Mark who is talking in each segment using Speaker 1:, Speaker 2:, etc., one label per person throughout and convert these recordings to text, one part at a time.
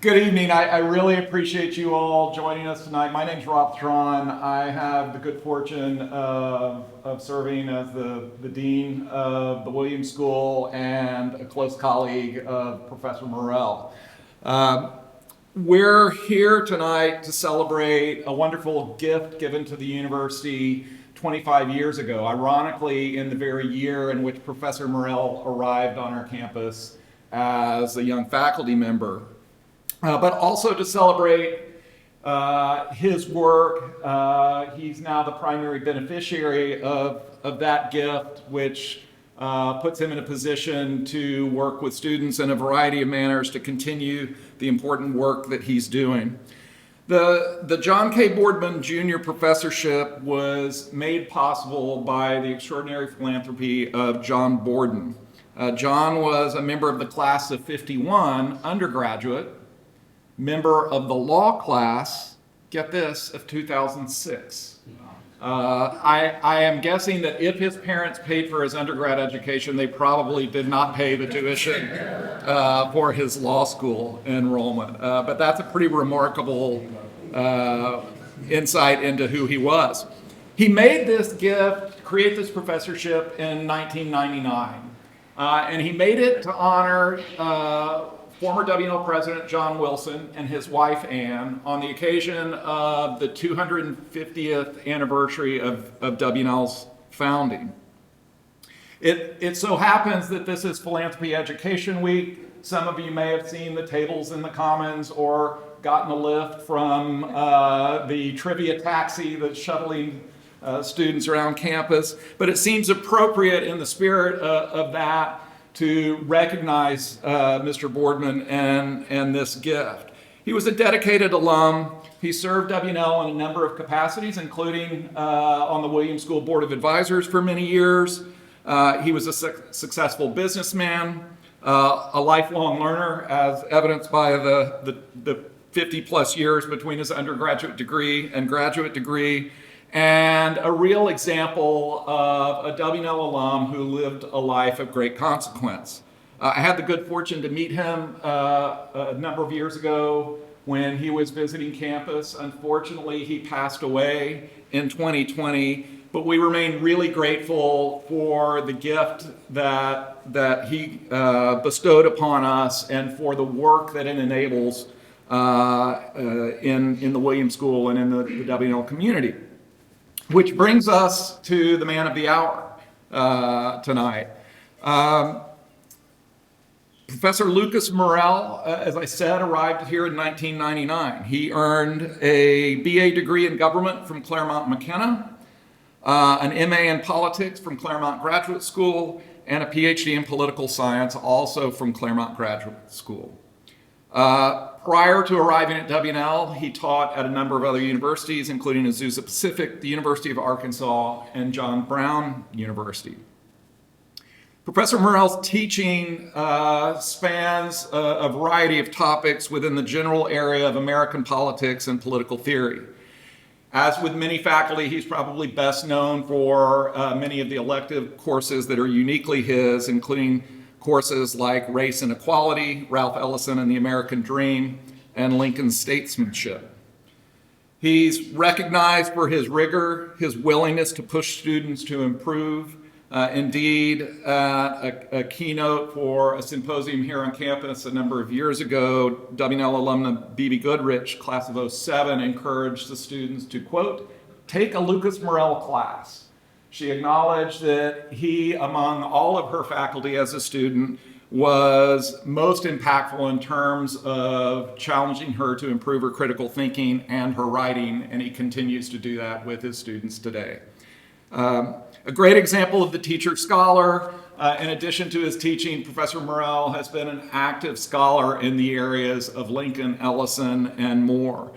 Speaker 1: Good evening. I really appreciate you all joining us tonight. My name's Rob Thron. I have the good fortune of serving as the Dean of the Williams School and a close colleague of Professor Morel. We're here tonight to celebrate a wonderful gift given to the university 25 years ago, ironically in the very year in which Professor Morel arrived on our campus as a young faculty member. But also to celebrate his work. He's now the primary beneficiary of that gift, which puts him in a position to work with students in a variety of manners to continue the important work that he's doing. The John K. Boardman Jr. Professorship was made possible by the extraordinary philanthropy of John Borden. John was a member of the class of 51, undergraduate, member of the law class, get this, of 2006. I am guessing that if his parents paid for his undergrad education, they probably did not pay the tuition for his law school enrollment. But that's a pretty remarkable insight into who he was. He made this gift, create this professorship in 1999. And he made it to honor former W&L President John Wilson and his wife Ann on the occasion of the 250th anniversary of W&L's founding. It so happens that this is Philanthropy Education Week. Some of you may have seen the tables in the Commons or gotten a lift from the trivia taxi that's shuttling students around campus. But it seems appropriate in the spirit of that to recognize Mr. Boardman and this gift. He was a dedicated alum. He served W&L in a number of capacities, including on the Williams School Board of Advisors for many years. He was a successful businessman, a lifelong learner, as evidenced by the 50 plus years between his undergraduate degree and graduate degree, and a real example of a W&L alum who lived a life of great consequence. I had the good fortune to meet him a number of years ago when he was visiting campus. Unfortunately, he passed away in 2020, but we remain really grateful for the gift that he bestowed upon us and for the work that it enables in the Williams School and in the W&L community. Which brings us to the man of the hour tonight. Professor Lucas Morel, as I said, arrived here in 1999. He earned a BA degree in government from Claremont McKenna, an MA in politics from Claremont Graduate School, and a PhD in political science also from Claremont Graduate School. Prior to arriving at W&L, he taught at a number of other universities, including Azusa Pacific, the University of Arkansas, and John Brown University. Professor Morel's teaching spans a variety of topics within the general area of American politics and political theory. As with many faculty, he's probably best known for many of the elective courses that are uniquely his, including courses like Race and Equality, Ralph Ellison and the American Dream, and Lincoln's Statesmanship. He's recognized for his rigor, his willingness to push students to improve. Indeed, a keynote for a symposium here on campus a number of years ago, W&L alumna B.B. Goodrich, class of '07, encouraged the students to, quote, take a Lucas Morel class. She acknowledged that he, among all of her faculty as a student, was most impactful in terms of challenging her to improve her critical thinking and her writing, and he continues to do that with his students today. A great example of the teacher-scholar, in addition to his teaching, Professor Morel has been an active scholar in the areas of Lincoln, Ellison, and more.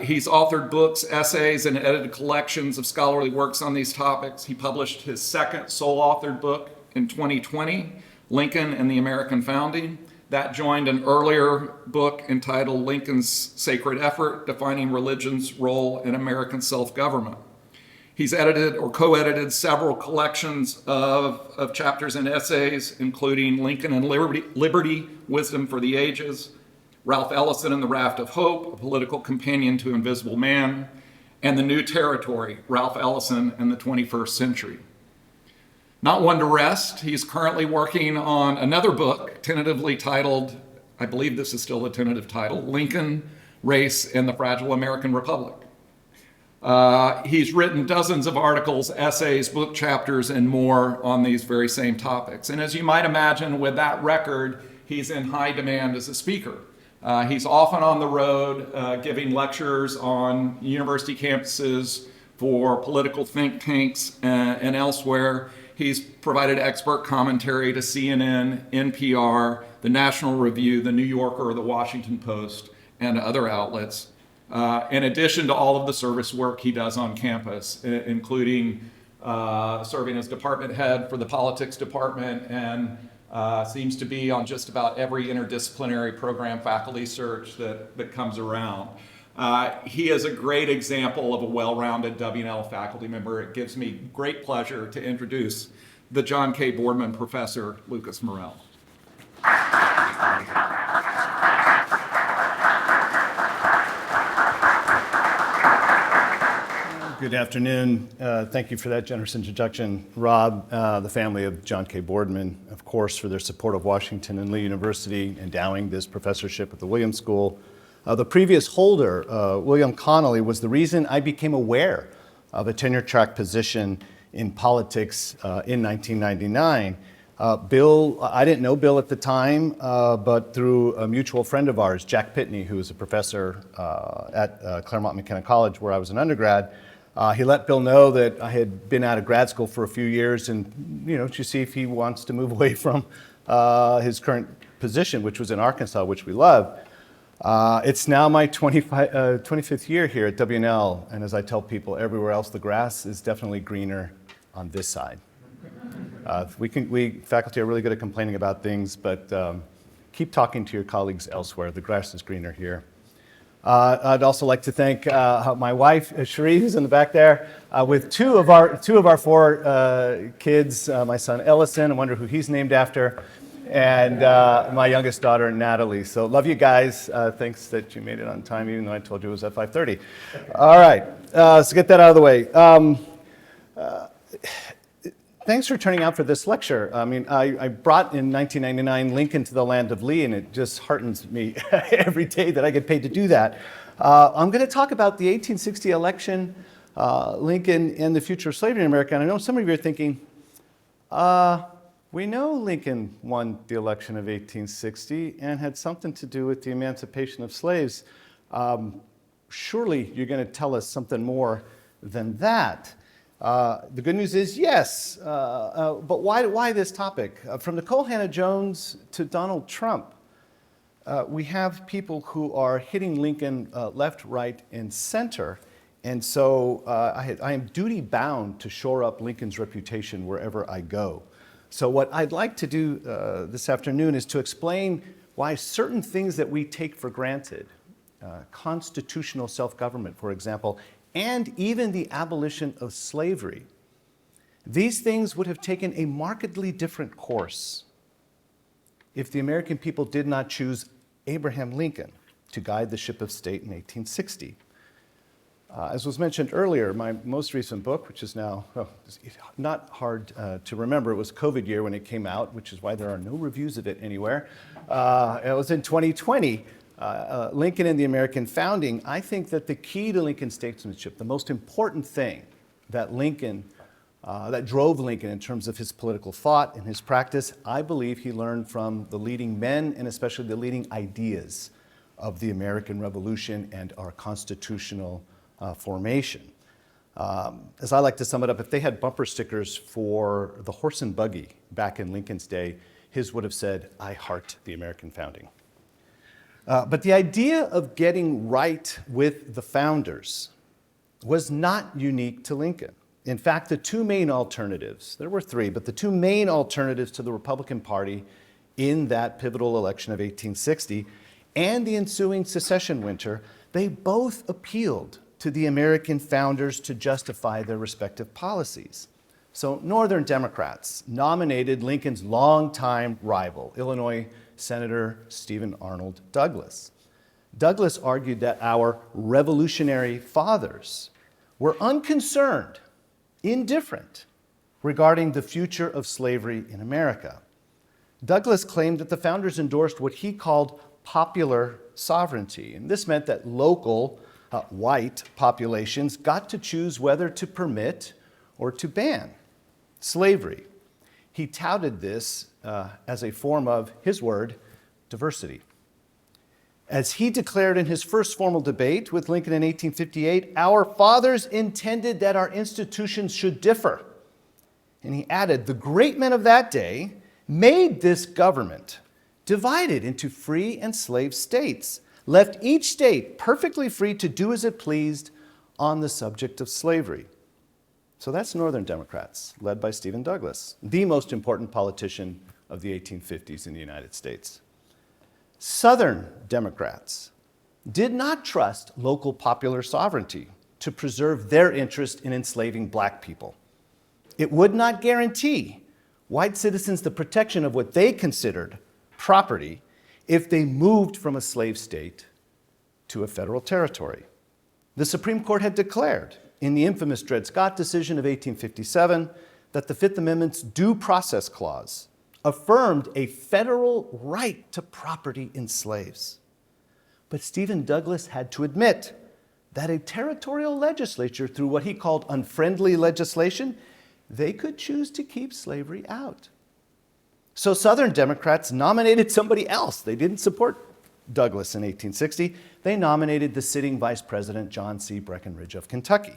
Speaker 1: He's authored books, essays, and edited collections of scholarly works on these topics. He published his second sole-authored book in 2020, Lincoln and the American Founding. That joined an earlier book entitled Lincoln's Sacred Effort, Defining Religion's Role in American Self-Government. He's edited or co-edited several collections of chapters and essays, including Lincoln and Liberty, Wisdom for the Ages, Ralph Ellison and the Raft of Hope, A Political Companion to Invisible Man, and The New Territory, Ralph Ellison and the 21st Century. Not one to rest, he's currently working on another book, tentatively titled, I believe this is still the tentative title, Lincoln, Race, and the Fragile American Republic. He's written dozens of articles, essays, book chapters, and more on these very same topics. And as you might imagine, with that record, he's in high demand as a speaker. He's often on the road giving lectures on university campuses for political think tanks and elsewhere. He's provided expert commentary to CNN, NPR, the National Review, the New Yorker, the Washington Post, and other outlets. In addition to all of the service work he does on campus, including serving as department head for the politics department and seems to be on just about every interdisciplinary program faculty search that comes around. He is a great example of a well-rounded W&L faculty member. It gives me great pleasure to introduce the John K. Boardman Professor, Lucas Morel.
Speaker 2: Good afternoon. Thank you for that generous introduction, Rob, the family of John K. Boardman, of course, for their support of Washington and Lee University, endowing this professorship at the Williams School. The previous holder, William Connolly, was the reason I became aware of a tenure-track position in politics in 1999. Bill, I didn't know Bill at the time, but through a mutual friend of ours, Jack Pitney, who was a professor at Claremont McKenna College, where I was an undergrad, he let Bill know that I had been out of grad school for a few years and, to see if he wants to move away from his current position, which was in Arkansas, which we love. It's now my 25th year here at W&L, and as I tell people everywhere else, the grass is definitely greener on this side. We faculty are really good at complaining about things, but keep talking to your colleagues elsewhere. The grass is greener here. I'd also like to thank my wife, Cherie, who's in the back there, with two of our four kids, my son Ellison, I wonder who he's named after, and my youngest daughter, Natalie. So love you guys. Thanks that you made it on time, even though I told you it was at 5:30. All right, let's get that out of the way. Thanks for turning out for this lecture. I mean, I brought in 1999 Lincoln to the land of Lee, and it just heartens me every day that I get paid to do that. I'm going to talk about the 1860 election, Lincoln, and the future of slavery in America. And I know some of you are thinking, we know Lincoln won the election of 1860 and had something to do with the emancipation of slaves. Surely you're going to tell us something more than that. The good news is yes, but why this topic? From Nicole Hannah-Jones to Donald Trump, we have people who are hitting Lincoln left, right, and center, and so I am duty-bound to shore up Lincoln's reputation wherever I go. So what I'd like to do this afternoon is to explain why certain things that we take for granted, constitutional self-government, for example, and even the abolition of slavery, these things would have taken a markedly different course if the American people did not choose Abraham Lincoln to guide the ship of state in 1860. As was mentioned earlier, my most recent book, which is now not hard to remember, it was COVID year when it came out, which is why there are no reviews of it anywhere. It was in 2020. Lincoln and the American Founding. I think that the key to Lincoln's statesmanship, the most important thing that that drove Lincoln in terms of his political thought and his practice, I believe he learned from the leading men and especially the leading ideas of the American Revolution and our constitutional formation. As I like to sum it up, if they had bumper stickers for the horse and buggy back in Lincoln's day, his would have said, "I heart the American Founding." But the idea of getting right with the founders was not unique to Lincoln. In fact, the two main alternatives, there were three, but the two main alternatives to the Republican Party in that pivotal election of 1860 and the ensuing secession winter, they both appealed to the American founders to justify their respective policies. So Northern Democrats nominated Lincoln's longtime rival, Illinois Senator Stephen Arnold Douglas. Douglas argued that our revolutionary fathers were unconcerned, indifferent regarding the future of slavery in America. Douglas claimed that the founders endorsed what he called popular sovereignty, and this meant that local white populations got to choose whether to permit or to ban slavery. He touted this as a form of, his word, diversity. As he declared in his first formal debate with Lincoln in 1858, our fathers intended that our institutions should differ. And he added, the great men of that day made this government divided into free and slave states, left each state perfectly free to do as it pleased on the subject of slavery. So that's Northern Democrats, led by Stephen Douglas, the most important politician of the 1850s in the United States. Southern Democrats did not trust local popular sovereignty to preserve their interest in enslaving black people. It would not guarantee white citizens the protection of what they considered property if they moved from a slave state to a federal territory. The Supreme Court had declared in the infamous Dred Scott decision of 1857 that the Fifth Amendment's Due Process Clause affirmed a federal right to property in slaves. But Stephen Douglas had to admit that a territorial legislature, through what he called unfriendly legislation, they could choose to keep slavery out. So Southern Democrats nominated somebody else. They didn't support Douglas in 1860. They nominated the sitting Vice President John C. Breckinridge of Kentucky.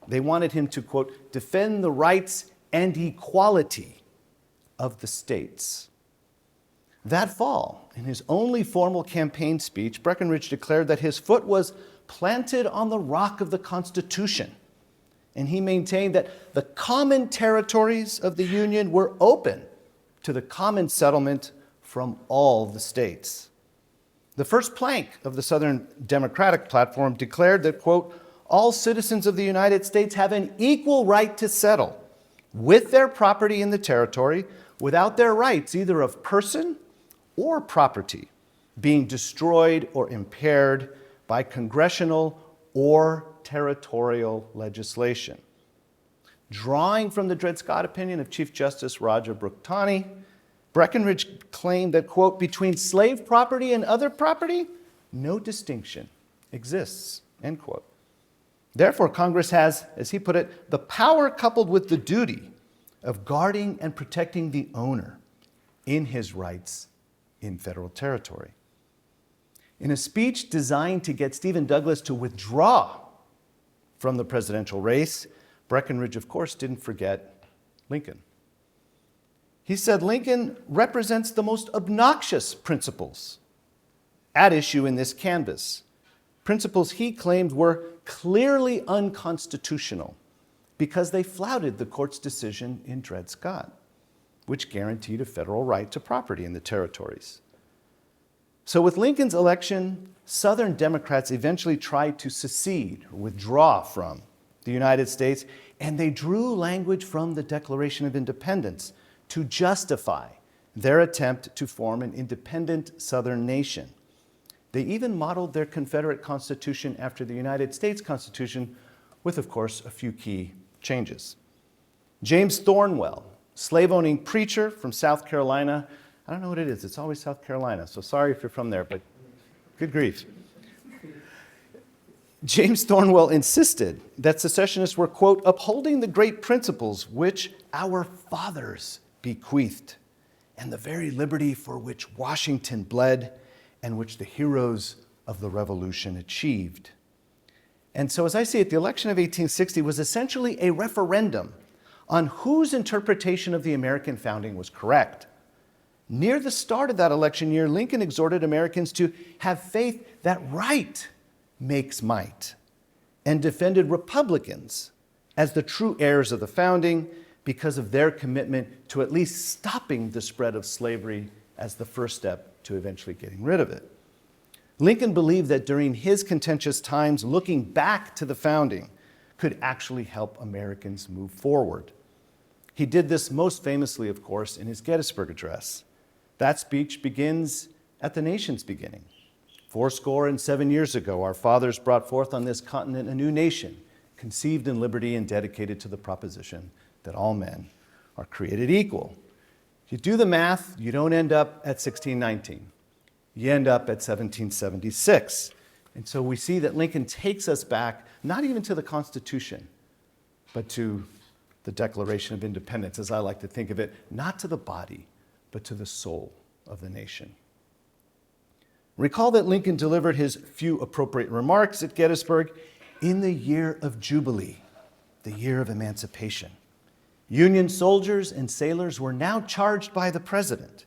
Speaker 2: They wanted him to, quote, defend the rights and equality of the states. That fall, in his only formal campaign speech, Breckinridge declared that his foot was planted on the rock of the Constitution, and he maintained that the common territories of the Union were open to the common settlement from all the states. The first plank of the Southern Democratic platform declared that, quote, all citizens of the United States have an equal right to settle with their property in the territory without their rights, either of person or property, being destroyed or impaired by congressional or territorial legislation. Drawing from the Dred Scott opinion of Chief Justice Roger Brooke Taney, Breckinridge claimed that, quote, between slave property and other property, no distinction exists, end quote. Therefore, Congress has, as he put it, the power coupled with the duty of guarding and protecting the owner in his rights in federal territory. In a speech designed to get Stephen Douglas to withdraw from the presidential race, Breckinridge, of course, didn't forget Lincoln. He said Lincoln represents the most obnoxious principles at issue in this canvass, principles he claimed were clearly unconstitutional because they flouted the court's decision in Dred Scott, which guaranteed a federal right to property in the territories. So with Lincoln's election, Southern Democrats eventually tried to secede, or withdraw from the United States, and they drew language from the Declaration of Independence to justify their attempt to form an independent Southern nation. They even modeled their Confederate Constitution after the United States Constitution with, of course, a few key changes. James Thornwell, slave-owning preacher from South Carolina. I don't know what it is. It's always South Carolina, so sorry if you're from there, but good grief. James Thornwell insisted that secessionists were, quote, upholding the great principles which our fathers bequeathed, and the very liberty for which Washington bled and which the heroes of the Revolution achieved. And so, as I see it, the election of 1860 was essentially a referendum on whose interpretation of the American founding was correct. Near the start of that election year, Lincoln exhorted Americans to have faith that right makes might, and defended Republicans as the true heirs of the founding because of their commitment to at least stopping the spread of slavery as the first step to eventually getting rid of it. Lincoln believed that during his contentious times, looking back to the founding could actually help Americans move forward. He did this most famously, of course, in his Gettysburg Address. That speech begins at the nation's beginning. "Fourscore and 7 years ago, our fathers brought forth on this continent a new nation, conceived in liberty and dedicated to the proposition that all men are created equal." You do the math, you don't end up at 1619. You end up at 1776. And so we see that Lincoln takes us back, not even to the Constitution, but to the Declaration of Independence, as I like to think of it, not to the body, but to the soul of the nation. Recall that Lincoln delivered his few appropriate remarks at Gettysburg in the year of Jubilee, the year of emancipation. Union soldiers and sailors were now charged by the president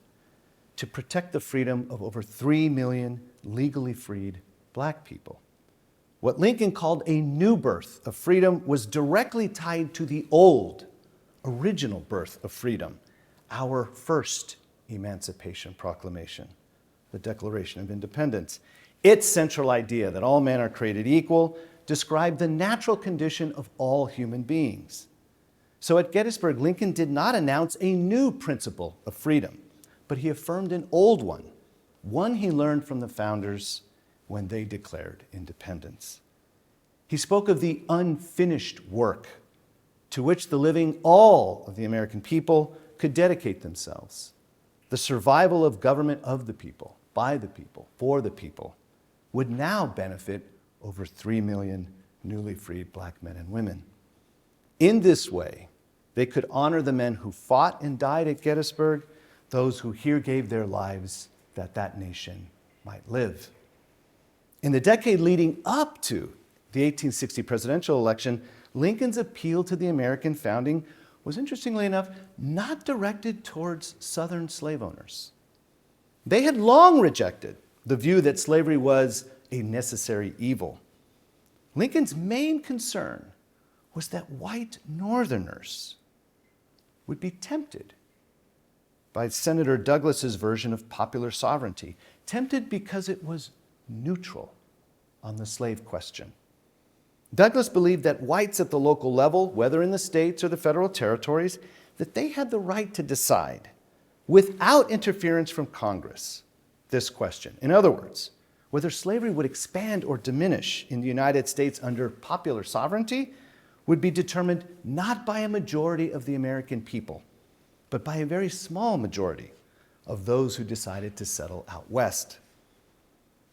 Speaker 2: to protect the freedom of over 3 million legally freed black people. What Lincoln called a new birth of freedom was directly tied to the old, original birth of freedom, our first Emancipation Proclamation, the Declaration of Independence. Its central idea that all men are created equal described the natural condition of all human beings. So at Gettysburg, Lincoln did not announce a new principle of freedom, but he affirmed an old one he learned from the founders when they declared independence. He spoke of the unfinished work to which the living all of the American people could dedicate themselves. The survival of government of the people, by the people, for the people, would now benefit over 3 million newly freed black men and women. In this way, they could honor the men who fought and died at Gettysburg, those who here gave their lives that that nation might live. In the decade leading up to the 1860 presidential election, Lincoln's appeal to the American founding was, interestingly enough, not directed towards Southern slave owners. They had long rejected the view that slavery was a necessary evil. Lincoln's main concern was that white Northerners would be tempted by Senator Douglas's version of popular sovereignty, tempted because it was neutral on the slave question. Douglas believed that whites at the local level, whether in the states or the federal territories, that they had the right to decide, without interference from Congress, this question. In other words, whether slavery would expand or diminish in the United States under popular sovereignty would be determined not by a majority of the American people, but by a very small majority of those who decided to settle out west.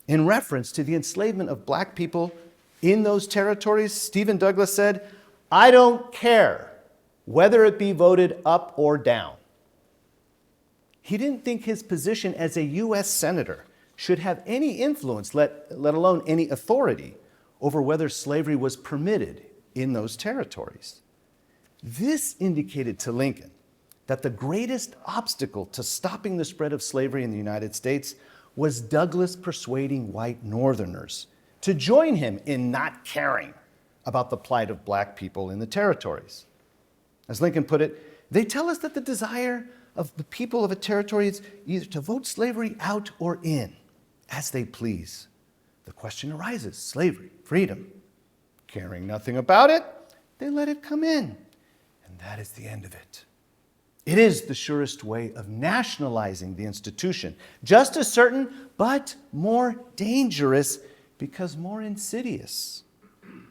Speaker 2: In reference to the enslavement of black people in those territories, Stephen Douglas said, "I don't care whether it be voted up or down." He didn't think his position as a U.S. senator should have any influence, let alone any authority, over whether slavery was permitted in those territories. This indicated to Lincoln that the greatest obstacle to stopping the spread of slavery in the United States was Douglas persuading white Northerners to join him in not caring about the plight of black people in the territories. As Lincoln put it, they tell us that the desire of the people of a territory is either to vote slavery out or in, as they please. The question arises, slavery, freedom. Caring nothing about it, they let it come in. And that is the end of it. It is the surest way of nationalizing the institution, just as certain, but more dangerous because more insidious.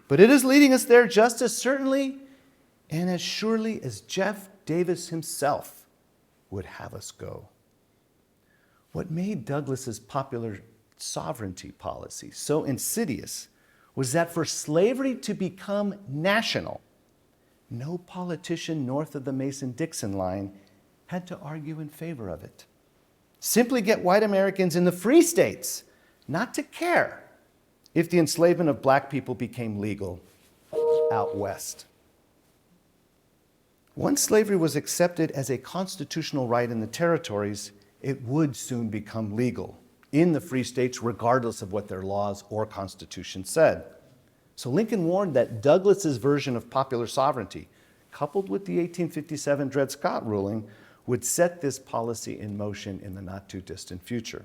Speaker 2: But it is leading us there just as certainly and as surely as Jeff Davis himself would have us go. What made Douglas's popular sovereignty policy so insidious was that for slavery to become national, no politician north of the Mason-Dixon line had to argue in favor of it. Simply get white Americans in the free states not to care if the enslavement of black people became legal out west. Once slavery was accepted as a constitutional right in the territories, it would soon become legal in the free states, regardless of what their laws or constitution said. So Lincoln warned that Douglas's version of popular sovereignty, coupled with the 1857 Dred Scott ruling, would set this policy in motion in the not-too-distant future.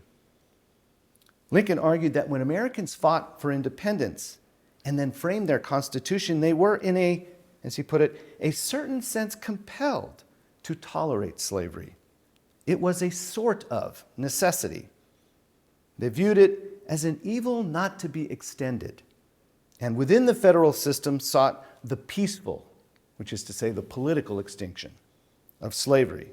Speaker 2: Lincoln argued that when Americans fought for independence and then framed their Constitution, they were in a, as he put it, a certain sense compelled to tolerate slavery. It was a sort of necessity. They viewed it as an evil not to be extended, and within the federal system sought the peaceful, which is to say the political extinction of slavery.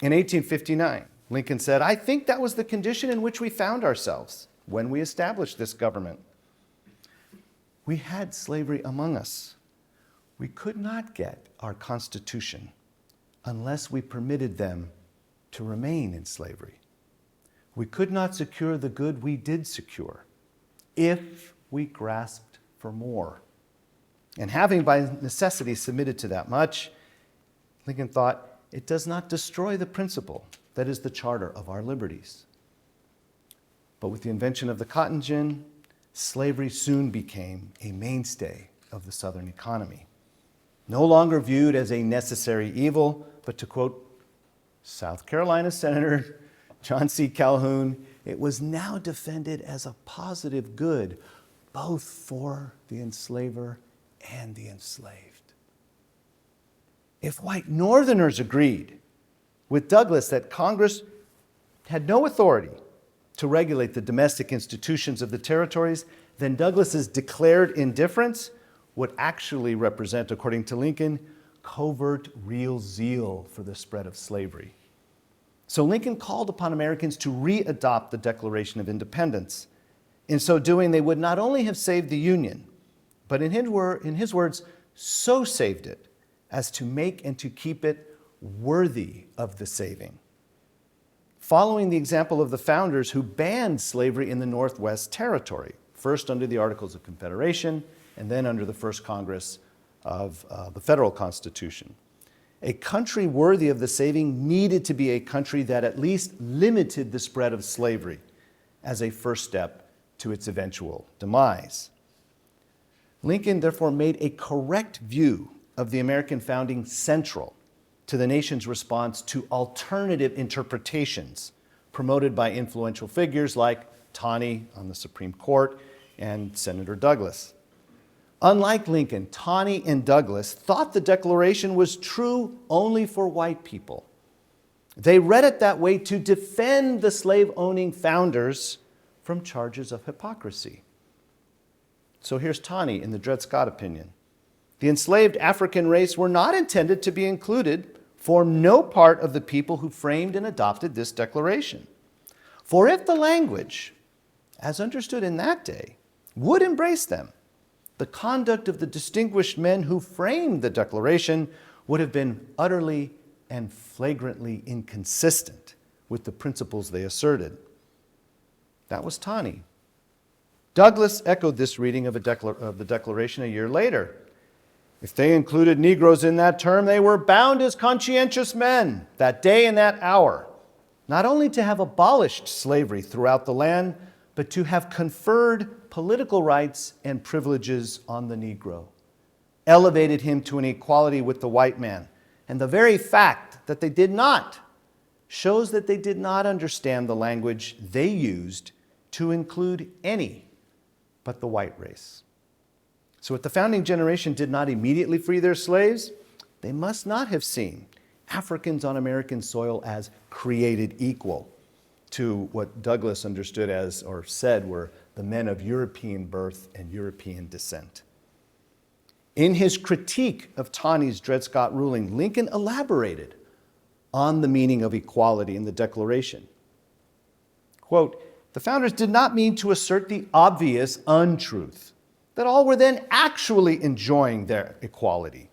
Speaker 2: In 1859, Lincoln said, "I think that was the condition in which we found ourselves when we established this government. We had slavery among us. We could not get our Constitution unless we permitted them to remain in slavery. We could not secure the good we did secure if we grasped for more." And having by necessity submitted to that much, Lincoln thought, it does not destroy the principle that is the charter of our liberties. But with the invention of the cotton gin, slavery soon became a mainstay of the Southern economy. No longer viewed as a necessary evil, but to quote South Carolina Senator John C. Calhoun, it was now defended as a positive good, both for the enslaver and the enslaved. If white Northerners agreed with Douglas that Congress had no authority to regulate the domestic institutions of the territories, then Douglas's declared indifference would actually represent, according to Lincoln, covert real zeal for the spread of slavery. So Lincoln called upon Americans to re-adopt the Declaration of Independence. In so doing, they would not only have saved the Union, but in his words, so saved it as to make and to keep it worthy of the saving. Following the example of the founders who banned slavery in the Northwest Territory, first under the Articles of Confederation and then under the First Congress of the Federal Constitution. A country worthy of the saving needed to be a country that at least limited the spread of slavery as a first step to its eventual demise. Lincoln therefore made a correct view of the American founding central to the nation's response to alternative interpretations promoted by influential figures like Taney on the Supreme Court and Senator Douglas. Unlike Lincoln, Taney and Douglas thought the Declaration was true only for white people. They read it that way to defend the slave-owning founders from charges of hypocrisy. So here's Taney in the Dred Scott opinion. The enslaved African race were not intended to be included, formed no part of the people who framed and adopted this declaration. For if the language, as understood in that day, would embrace them, the conduct of the distinguished men who framed the Declaration would have been utterly and flagrantly inconsistent with the principles they asserted. That was Taney. Douglas echoed this reading of the Declaration a year later. If they included Negroes in that term, they were bound as conscientious men that day and that hour, not only to have abolished slavery throughout the land, but to have conferred political rights and privileges on the Negro, elevated him to an equality with the white man. And the very fact that they did not shows that they did not understand the language they used to include any but the white race. So if the founding generation did not immediately free their slaves, they must not have seen Africans on American soil as created equal to what Douglas understood as, or said, were the men of European birth and European descent. In his critique of Taney's Dred Scott ruling, Lincoln elaborated on the meaning of equality in the Declaration. Quote, "The founders did not mean to assert the obvious untruth that all were then actually enjoying their equality,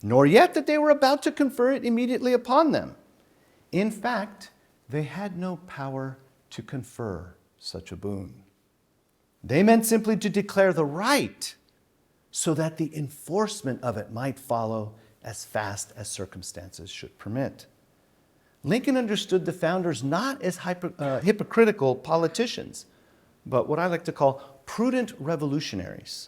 Speaker 2: nor yet that they were about to confer it immediately upon them. In fact, they had no power to confer such a boon. They meant simply to declare the right so that the enforcement of it might follow as fast as circumstances should permit." Lincoln understood the founders not as hypocritical politicians, but what I like to call prudent revolutionaries.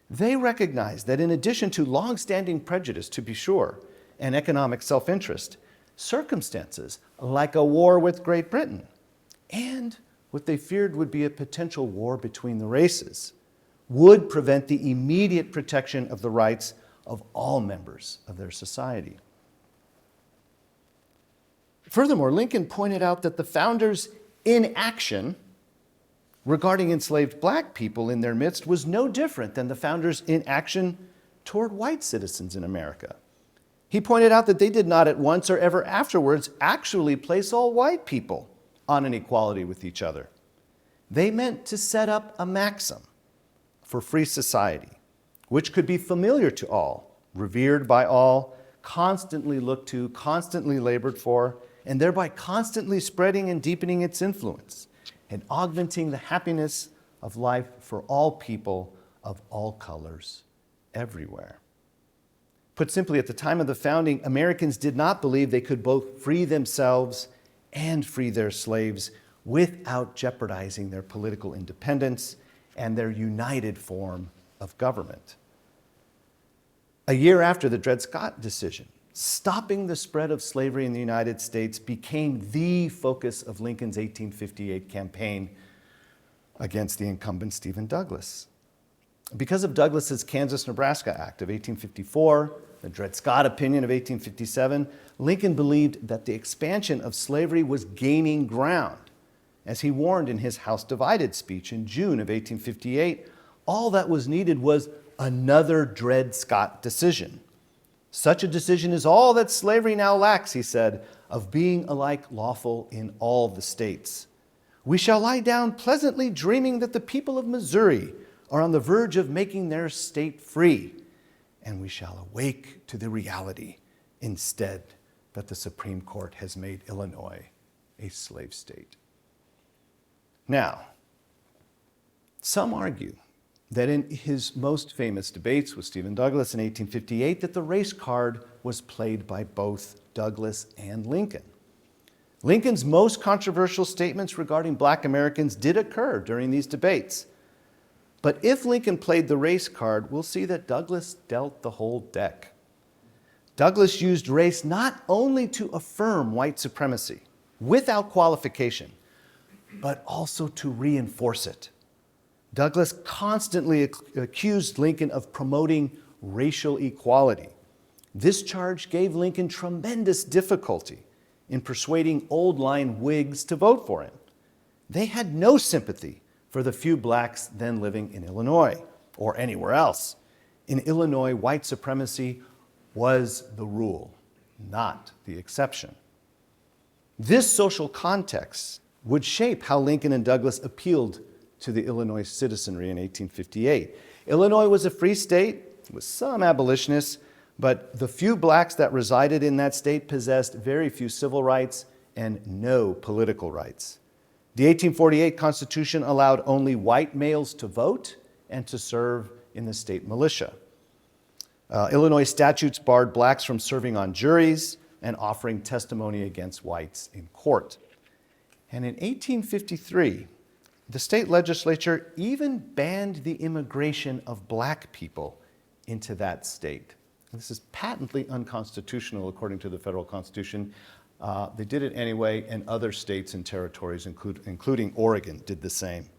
Speaker 2: They recognized that in addition to long-standing prejudice, to be sure, and economic self-interest, circumstances like a war with Great Britain and what they feared would be a potential war between the races would prevent the immediate protection of the rights of all members of their society. Furthermore, Lincoln pointed out that the founders' inaction regarding enslaved black people in their midst was no different than the founders' inaction toward white citizens in America. He pointed out that they did not at once or ever afterwards actually place all white people on an equality with each other. They meant to set up a maxim for free society, which could be familiar to all, revered by all, constantly looked to, constantly labored for, and thereby constantly spreading and deepening its influence and augmenting the happiness of life for all people of all colors everywhere. Put simply, at the time of the founding, Americans did not believe they could both free themselves and free their slaves without jeopardizing their political independence and their united form of government. A year after the Dred Scott decision, stopping the spread of slavery in the United States became the focus of Lincoln's 1858 campaign against the incumbent Stephen Douglas. Because of Douglas's Kansas-Nebraska Act of 1854, the Dred Scott opinion of 1857, Lincoln believed that the expansion of slavery was gaining ground. As he warned in his House Divided speech in June of 1858, all that was needed was another Dred Scott decision. Such a decision is all that slavery now lacks, he said, of being alike lawful in all the states. We shall lie down pleasantly dreaming that the people of Missouri are on the verge of making their state free, and we shall awake to the reality instead that the Supreme Court has made Illinois a slave state. Now, some argue that in his most famous debates with Stephen Douglas in 1858, that the race card was played by both Douglas and Lincoln. Lincoln's most controversial statements regarding black Americans did occur during these debates. But if Lincoln played the race card, we'll see that Douglas dealt the whole deck. Douglas used race not only to affirm white supremacy without qualification, but also to reinforce it. Douglas constantly accused Lincoln of promoting racial equality. This charge gave Lincoln tremendous difficulty in persuading old-line Whigs to vote for him. They had no sympathy for the few blacks then living in Illinois or anywhere else. In Illinois, white supremacy was the rule, not the exception. This social context would shape how Lincoln and Douglas appealed to the Illinois citizenry in 1858. Illinois was a free state with some abolitionists, but the few blacks that resided in that state possessed very few civil rights and no political rights. The 1848 Constitution allowed only white males to vote and to serve in the state militia. Illinois statutes barred blacks from serving on juries and offering testimony against whites in court. And in 1853, the state legislature even banned the immigration of black people into that state. This is patently unconstitutional according to the federal Constitution. They did it anyway, and other states and territories, including Oregon, did the same.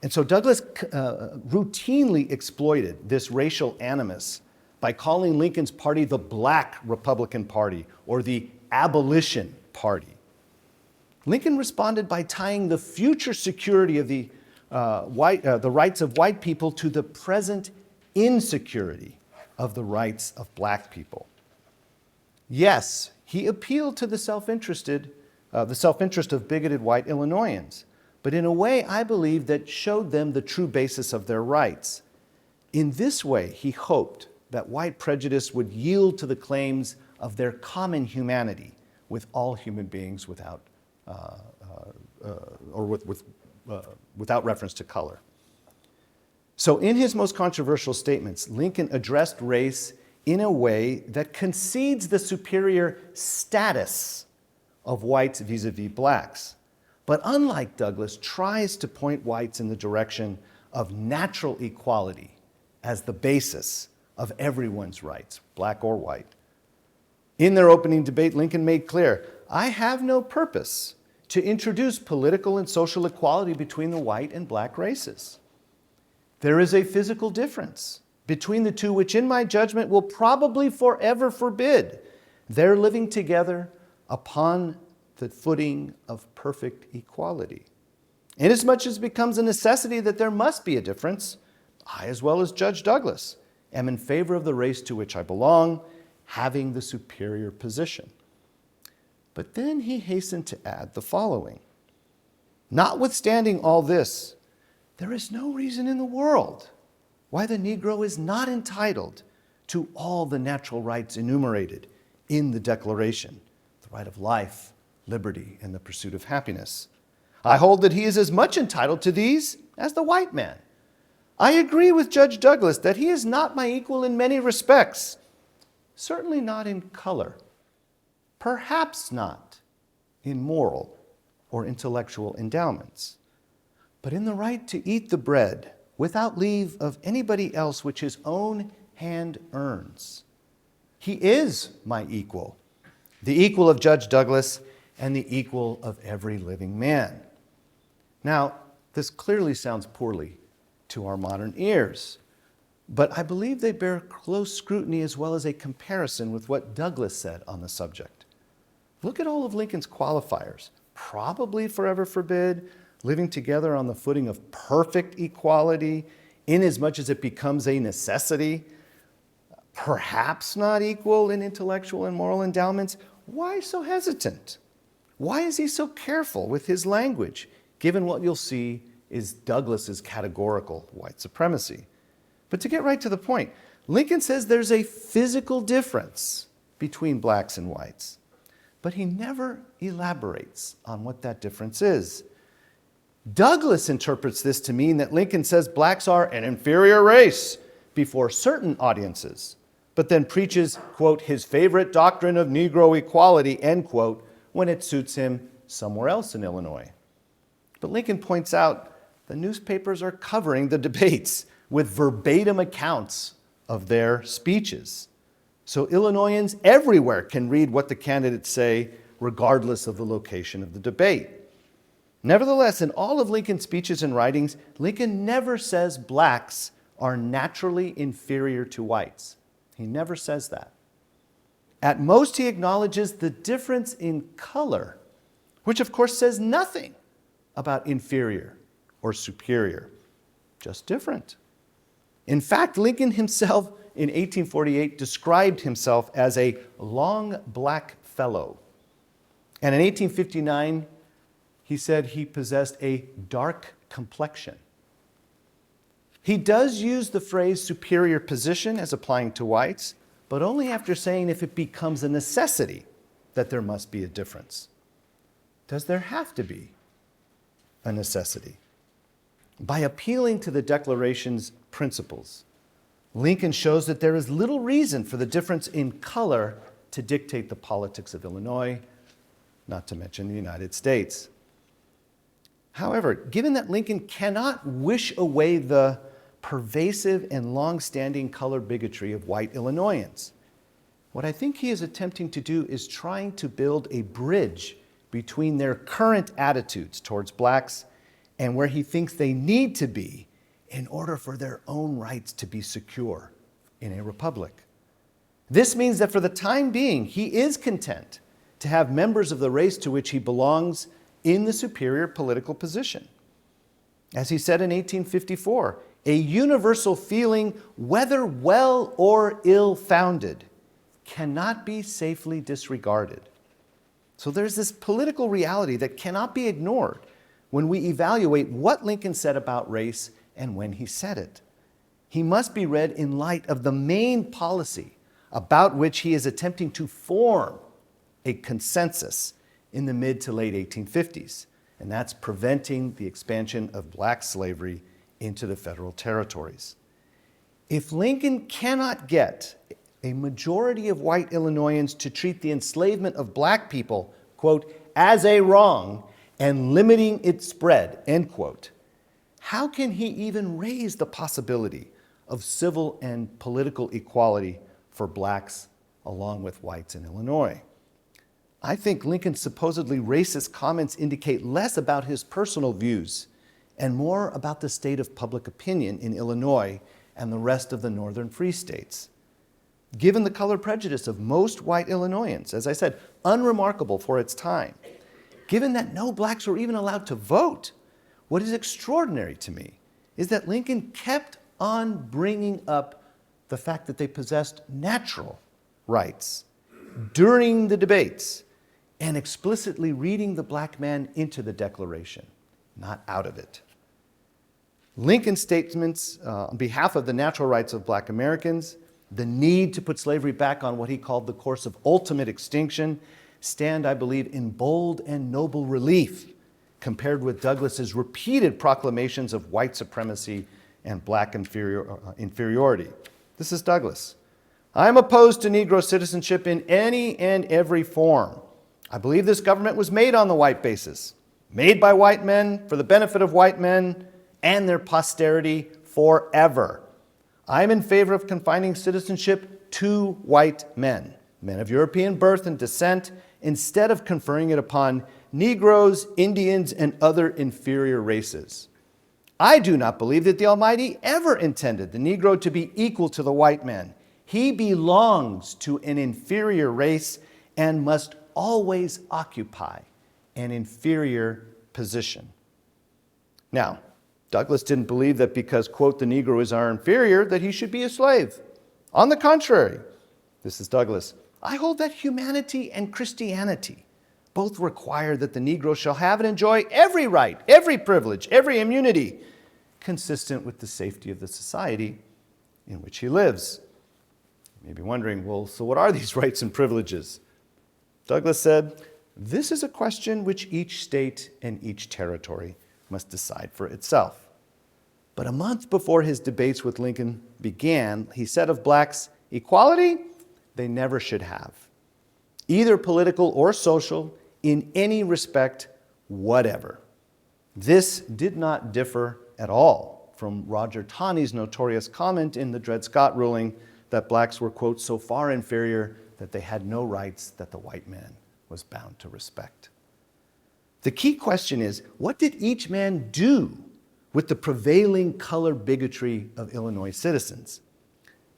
Speaker 2: And so Douglas routinely exploited this racial animus by calling Lincoln's party the Black Republican Party or the Abolition Party. Lincoln responded by tying the future security of the rights of white people to the present insecurity of the rights of black people. Yes, he appealed to the self-interest of bigoted white Illinoisans, but in a way, I believe, that showed them the true basis of their rights. In this way, he hoped that white prejudice would yield to the claims of their common humanity with all human beings without reference to color. So in his most controversial statements, Lincoln addressed race in a way that concedes the superior status of whites vis-a-vis blacks, but unlike Douglas, tries to point whites in the direction of natural equality as the basis of everyone's rights, black or white. In their opening debate, Lincoln made clear, "I have no purpose to introduce political and social equality between the white and black races. There is a physical difference between the two which in my judgment will probably forever forbid their living together upon the footing of perfect equality." Inasmuch as it becomes a necessity that there must be a difference, I, as well as Judge Douglas, am in favor of the race to which I belong, having the superior position. But then he hastened to add the following. Notwithstanding all this, there is no reason in the world why the Negro is not entitled to all the natural rights enumerated in the Declaration, the right of life, liberty, and the pursuit of happiness. I hold that he is as much entitled to these as the white man. I agree with Judge Douglas that he is not my equal in many respects, certainly not in color, perhaps not in moral or intellectual endowments, but in the right to eat the bread without leave of anybody else which his own hand earns. He is my equal, the equal of Judge Douglas and the equal of every living man. Now, this clearly sounds poorly to our modern ears, but I believe they bear close scrutiny as well as a comparison with what Douglas said on the subject. Look at all of Lincoln's qualifiers. Probably forever forbid, living together on the footing of perfect equality, inasmuch as it becomes a necessity, perhaps not equal in intellectual and moral endowments. Why so hesitant? Why is he so careful with his language, given what you'll see is Douglas's categorical white supremacy? But to get right to the point, Lincoln says there's a physical difference between blacks and whites, but he never elaborates on what that difference is. Douglas interprets this to mean that Lincoln says blacks are an inferior race before certain audiences, but then preaches, quote, his favorite doctrine of Negro equality, end quote, when it suits him somewhere else in Illinois. But Lincoln points out the newspapers are covering the debates with verbatim accounts of their speeches. So Illinoisans everywhere can read what the candidates say, regardless of the location of the debate. Nevertheless, in all of Lincoln's speeches and writings, Lincoln never says blacks are naturally inferior to whites. He never says that. At most, he acknowledges the difference in color, which of course says nothing about inferior or superior, just different. In fact, Lincoln himself in 1848 described himself as a long black fellow. And in 1859, he said he possessed a dark complexion. He does use the phrase superior position as applying to whites, but only after saying if it becomes a necessity that there must be a difference. Does there have to be a necessity? By appealing to the Declaration's principles, Lincoln shows that there is little reason for the difference in color to dictate the politics of Illinois, not to mention the United States. However, given that Lincoln cannot wish away the pervasive and long-standing color bigotry of white Illinoisans, what I think he is attempting to do is trying to build a bridge between their current attitudes towards blacks and where he thinks they need to be in order for their own rights to be secure in a republic. This means that for the time being, he is content to have members of the race to which he belongs in the superior political position. As he said in 1854, a universal feeling, whether well or ill-founded, cannot be safely disregarded. So there's this political reality that cannot be ignored when we evaluate what Lincoln said about race and when he said it. He must be read in light of the main policy about which he is attempting to form a consensus in the mid to late 1850s, and that's preventing the expansion of black slavery into the federal territories. If Lincoln cannot get a majority of white Illinoisans to treat the enslavement of black people, quote, as a wrong and limiting its spread, end quote, how can he even raise the possibility of civil and political equality for blacks along with whites in Illinois? I think Lincoln's supposedly racist comments indicate less about his personal views and more about the state of public opinion in Illinois and the rest of the northern free states. Given the color prejudice of most white Illinoisans, as I said, unremarkable for its time, given that no blacks were even allowed to vote, what is extraordinary to me is that Lincoln kept on bringing up the fact that they possessed natural rights during the debates and explicitly reading the black man into the Declaration, not out of it. Lincoln's statements on behalf of the natural rights of black Americans, the need to put slavery back on what he called the course of ultimate extinction, stand, I believe, in bold and noble relief compared with Douglas's repeated proclamations of white supremacy and black inferiority. This is Douglas. I am opposed to Negro citizenship in any and every form. I believe this government was made on the white basis, made by white men for the benefit of white men and their posterity forever. I am in favor of confining citizenship to white men, men of European birth and descent, instead of conferring it upon Negroes, Indians, and other inferior races. I do not believe that the Almighty ever intended the Negro to be equal to the white man. He belongs to an inferior race and must always occupy an inferior position. Now, Douglas didn't believe that because, quote, the Negro is our inferior, that he should be a slave. On the contrary, this is Douglas, I hold that humanity and Christianity both require that the Negro shall have and enjoy every right, every privilege, every immunity, consistent with the safety of the society in which he lives. You may be wondering, well, so what are these rights and privileges? Douglas said, this is a question which each state and each territory must decide for itself. But a month before his debates with Lincoln began, he said of blacks, equality they never should have, either political or social, in any respect whatever. This did not differ at all from Roger Taney's notorious comment in the Dred Scott ruling that blacks were, quote, so far inferior that they had no rights that the white man was bound to respect. The key question is, what did each man do with the prevailing color bigotry of Illinois citizens?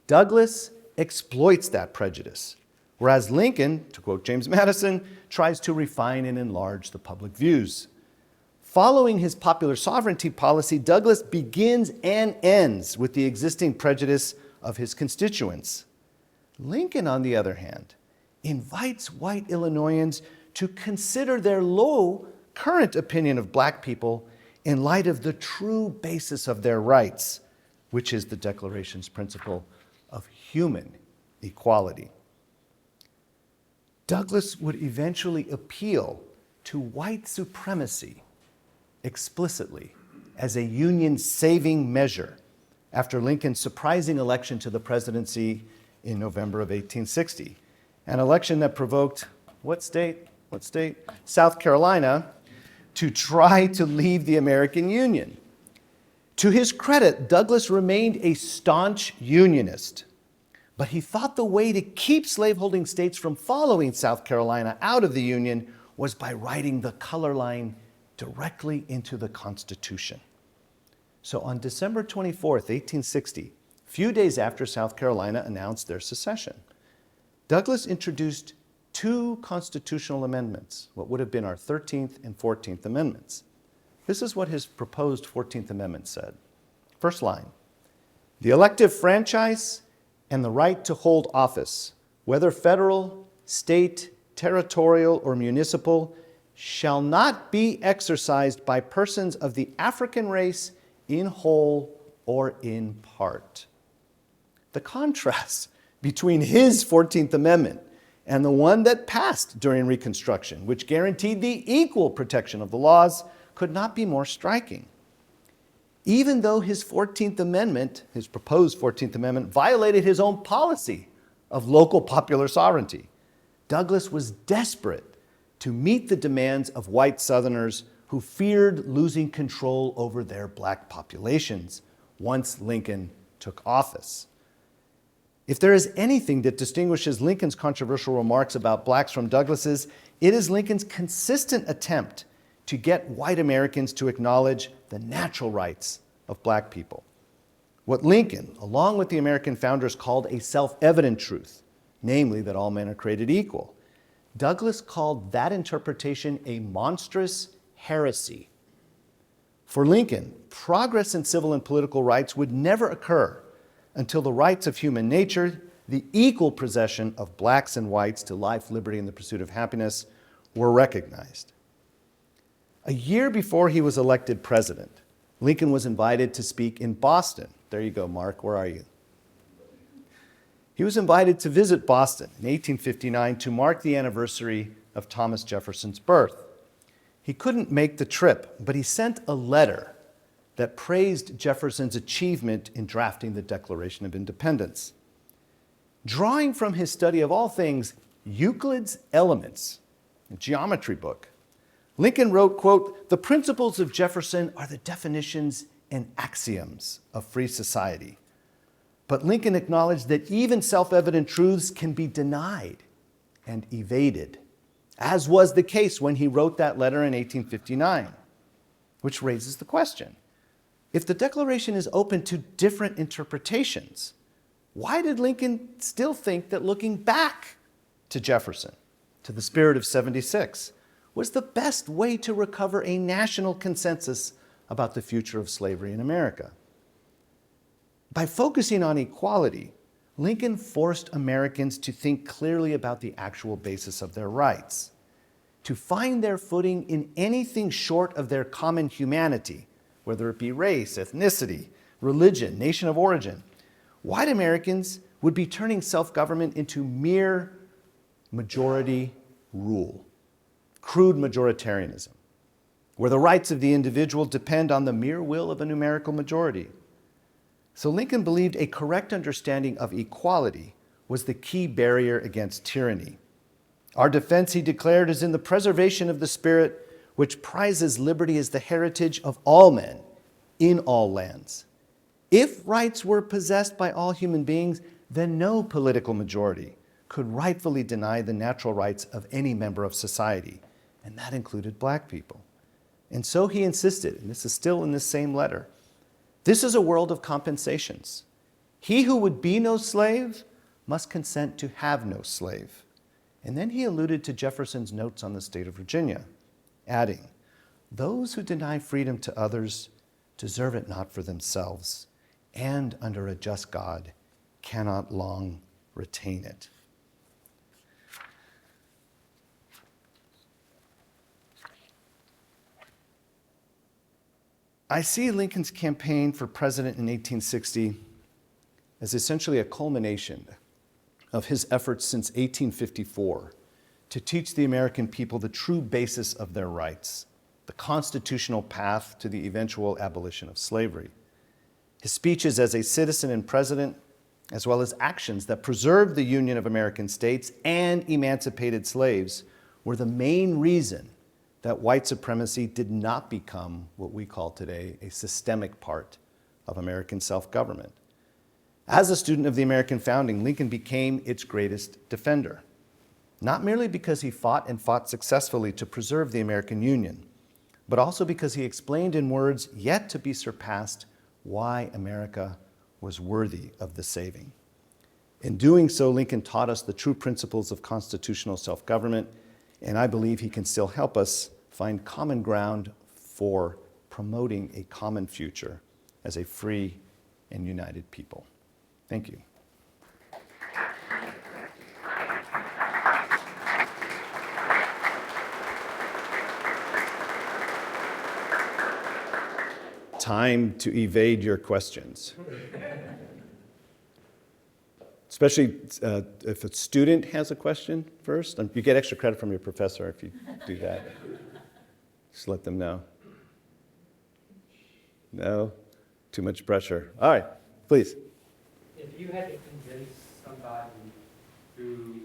Speaker 2: Douglas exploits that prejudice, whereas Lincoln, to quote James Madison, tries to refine and enlarge the public views. Following his popular sovereignty policy, Douglas begins and ends with the existing prejudice of his constituents. Lincoln, on the other hand, invites white Illinoisans to consider their low current opinion of black people in light of the true basis of their rights, which is the Declaration's principle of human equality. Douglas would eventually appeal to white supremacy explicitly as a Union-saving measure after Lincoln's surprising election to the presidency in November of 1860, an election that provoked what state? South Carolina, to try to leave the American Union. To his credit, Douglas remained a staunch Unionist, but he thought the way to keep slaveholding states from following South Carolina out of the Union was by writing the color line directly into the Constitution. So on December 24th, 1860, a few days after South Carolina announced their secession, Douglas introduced two constitutional amendments, what would have been our 13th and 14th Amendments. This is what his proposed 14th Amendment said. First line, the elective franchise and the right to hold office, whether federal, state, territorial, or municipal, shall not be exercised by persons of the African race in whole or in part. The contrast between his 14th Amendment and the one that passed during Reconstruction, which guaranteed the equal protection of the laws, could not be more striking. Even though his 14th Amendment, his proposed 14th Amendment, violated his own policy of local popular sovereignty, Douglas was desperate to meet the demands of white Southerners who feared losing control over their black populations once Lincoln took office. If there is anything that distinguishes Lincoln's controversial remarks about blacks from Douglas's, it is Lincoln's consistent attempt to get white Americans to acknowledge the natural rights of black people. What Lincoln, along with the American founders, called a self-evident truth, namely that all men are created equal, Douglas called that interpretation a monstrous heresy. For Lincoln, progress in civil and political rights would never occur until the rights of human nature, the equal possession of blacks and whites to life, liberty, and the pursuit of happiness, were recognized. A year before he was elected president, Lincoln was invited to speak in Boston. There you go, Mark, where are you? He was invited to visit Boston in 1859 to mark the anniversary of Thomas Jefferson's birth. He couldn't make the trip, but he sent a letter that praised Jefferson's achievement in drafting the Declaration of Independence. Drawing from his study of all things Euclid's Elements, a geometry book, Lincoln wrote, quote, "The principles of Jefferson are the definitions and axioms of free society." But Lincoln acknowledged that even self-evident truths can be denied and evaded, as was the case when he wrote that letter in 1859, which raises the question, if the Declaration is open to different interpretations, why did Lincoln still think that looking back to Jefferson, to the spirit of '76, was the best way to recover a national consensus about the future of slavery in America? By focusing on equality, Lincoln forced Americans to think clearly about the actual basis of their rights, to find their footing in anything short of their common humanity, whether it be race, ethnicity, religion, nation of origin. White Americans would be turning self-government into mere majority rule, crude majoritarianism, where the rights of the individual depend on the mere will of a numerical majority. So Lincoln believed a correct understanding of equality was the key barrier against tyranny. Our defense, he declared, is in the preservation of the spirit which prizes liberty as the heritage of all men in all lands. If rights were possessed by all human beings, then no political majority could rightfully deny the natural rights of any member of society, and that included black people. And so he insisted, and this is still in this same letter, this is a world of compensations. He who would be no slave must consent to have no slave. And then he alluded to Jefferson's notes on the state of Virginia, adding, those who deny freedom to others deserve it not for themselves, and under a just God cannot long retain it. I see Lincoln's campaign for president in 1860 as essentially a culmination of his efforts since 1854 to teach the American people the true basis of their rights, the constitutional path to the eventual abolition of slavery. His speeches as a citizen and president, as well as actions that preserved the Union of American states and emancipated slaves, were the main reason that white supremacy did not become what we call today a systemic part of American self-government. As a student of the American founding, Lincoln became its greatest defender, not merely because he fought and fought successfully to preserve the American Union, but also because he explained in words yet to be surpassed why America was worthy of the saving. In doing so, Lincoln taught us the true principles of constitutional self-government, and I believe he can still help us find common ground for promoting a common future as a free and united people. Thank you. Time to evade your questions. Especially if a student has a question first. You get extra credit from your professor if you do that. Just let them know. No? Too much pressure. All right, please.
Speaker 3: If you had to convince somebody who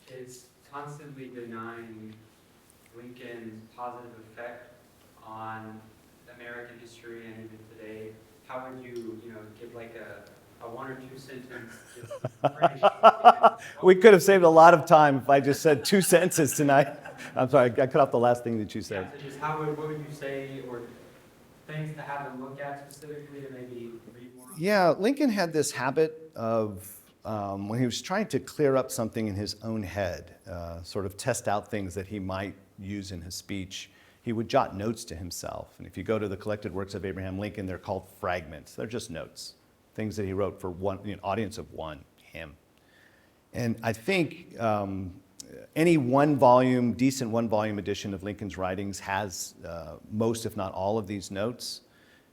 Speaker 3: is constantly denying Lincoln's positive effect on American history and even today, how would you, give like a one or two sentence phrase?
Speaker 2: We could have saved a lot of time if I just said 2 sentences tonight. I'm sorry, I cut off the last thing that you said.
Speaker 3: Yeah, so just what would you say, or things to have them look at specifically to maybe read more?
Speaker 2: Yeah, Lincoln had this habit of, when he was trying to clear up something in his own head, sort of test out things that he might use in his speech, he would jot notes to himself. And if you go to the collected works of Abraham Lincoln, they're called fragments. They're just notes, things that he wrote for an audience of one, him. And I think any decent one-volume edition of Lincoln's writings has most, if not all, of these notes.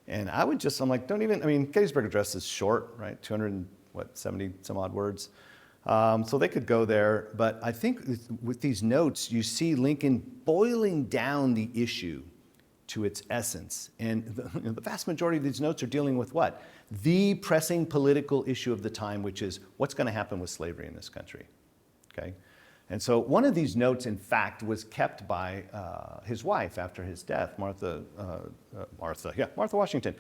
Speaker 2: And I'm like, Gettysburg Address is short, right? 270 some odd words. So they could go there. But I think with these notes, you see Lincoln boiling down the issue to its essence. And the vast majority of these notes are dealing with what? The pressing political issue of the time, which is what's going to happen with slavery in this country. Okay? And so one of these notes, in fact, was kept by his wife after his death, Martha Washington,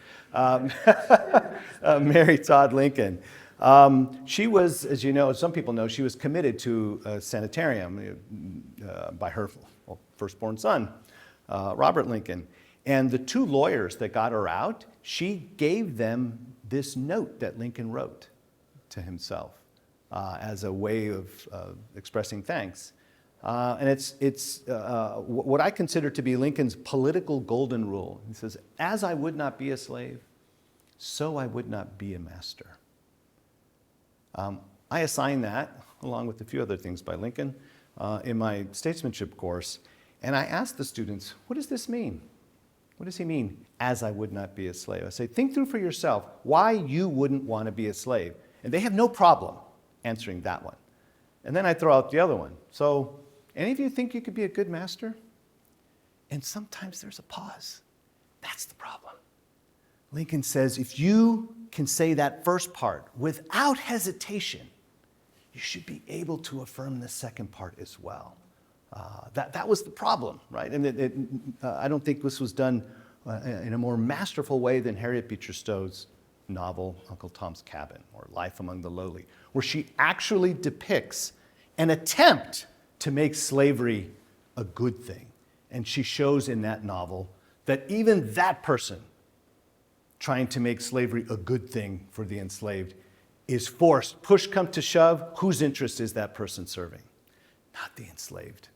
Speaker 2: Mary Todd Lincoln. She was, as you know, some people know, she was committed to a sanitarium by her firstborn son, Robert Lincoln. And the two lawyers that got her out, she gave them this note that Lincoln wrote to himself. As a way of expressing thanks. And it's what I consider to be Lincoln's political golden rule. He says, as I would not be a slave, so I would not be a master. I assign that, along with a few other things by Lincoln, in my statesmanship course. And I ask the students, what does this mean? What does he mean, as I would not be a slave? I say, think through for yourself why you wouldn't want to be a slave. And they have no problem answering that one. And then I throw out the other one. So, any of you think you could be a good master? And sometimes there's a pause. That's the problem. Lincoln says, if you can say that first part without hesitation, you should be able to affirm the second part as well. That was the problem, right? And I don't think this was done in a more masterful way than Harriet Beecher Stowe's novel, Uncle Tom's Cabin, or Life Among the Lowly, where she actually depicts an attempt to make slavery a good thing. And she shows in that novel that even that person trying to make slavery a good thing for the enslaved is forced, push come to shove, whose interest is that person serving? Not the enslaved.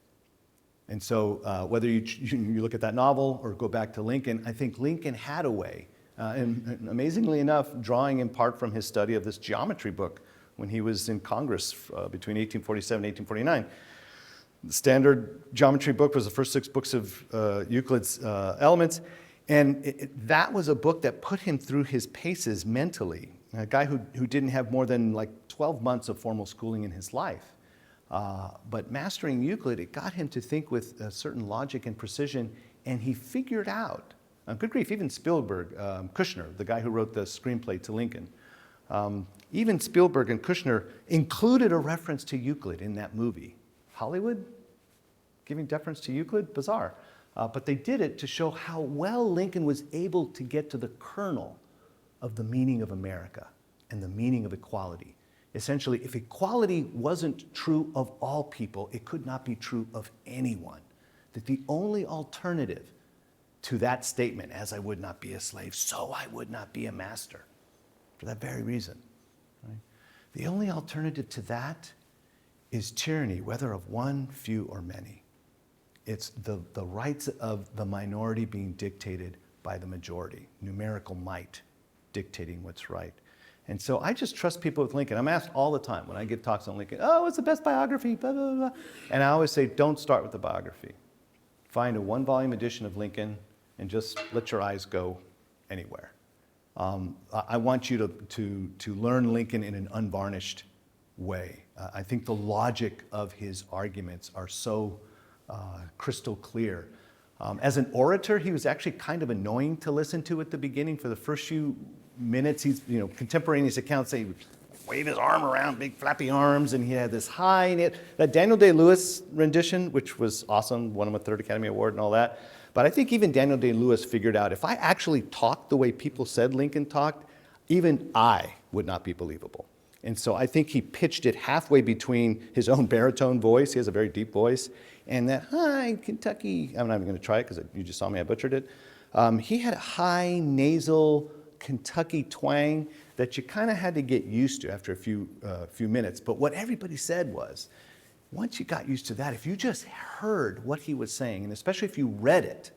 Speaker 2: And so whether you look at that novel or go back to Lincoln, I think Lincoln had a way, and amazingly enough, drawing in part from his study of this geometry book when he was in Congress between 1847 and 1849. The standard geometry book was the first 6 books of Euclid's Elements, and that was a book that put him through his paces mentally. A guy who didn't have more than like 12 months of formal schooling in his life. But mastering Euclid, it got him to think with a certain logic and precision, and he figured out, good grief, even Spielberg, Kushner, the guy who wrote the screenplay to Lincoln, even Spielberg and Kushner included a reference to Euclid in that movie. Hollywood giving deference to Euclid? Bizarre. But they did it to show how well Lincoln was able to get to the kernel of the meaning of America and the meaning of equality. Essentially, if equality wasn't true of all people, it could not be true of anyone. That the only alternative to that statement, as I would not be a slave, so I would not be a master, for that very reason. Right? The only alternative to that is tyranny, whether of one, few, or many. It's the rights of the minority being dictated by the majority, numerical might dictating what's right. And so I just trust people with Lincoln. I'm asked all the time when I give talks on Lincoln, oh, what's the best biography, blah, blah, blah. And I always say, don't start with the biography. Find a 1-volume edition of Lincoln and just let your eyes go anywhere. I want you to learn Lincoln in an unvarnished way. I think the logic of his arguments are so crystal clear. As an orator, he was actually kind of annoying to listen to at the beginning. For the first few minutes, he's, contemporaneous accounts say he would wave his arm around, big flappy arms, and he had this high, that Daniel Day-Lewis rendition, which was awesome, won him a 3rd Academy Award and all that. But I think even Daniel Day-Lewis figured out, if I actually talked the way people said Lincoln talked, even I would not be believable. And so I think he pitched it halfway between his own baritone voice, he has a very deep voice, and that high Kentucky, I'm not even going to try it because you just saw me, I butchered it. He had a high nasal Kentucky twang that you kind of had to get used to after a few minutes. But what everybody said was, once you got used to that, if you just heard what he was saying, and especially if you read it,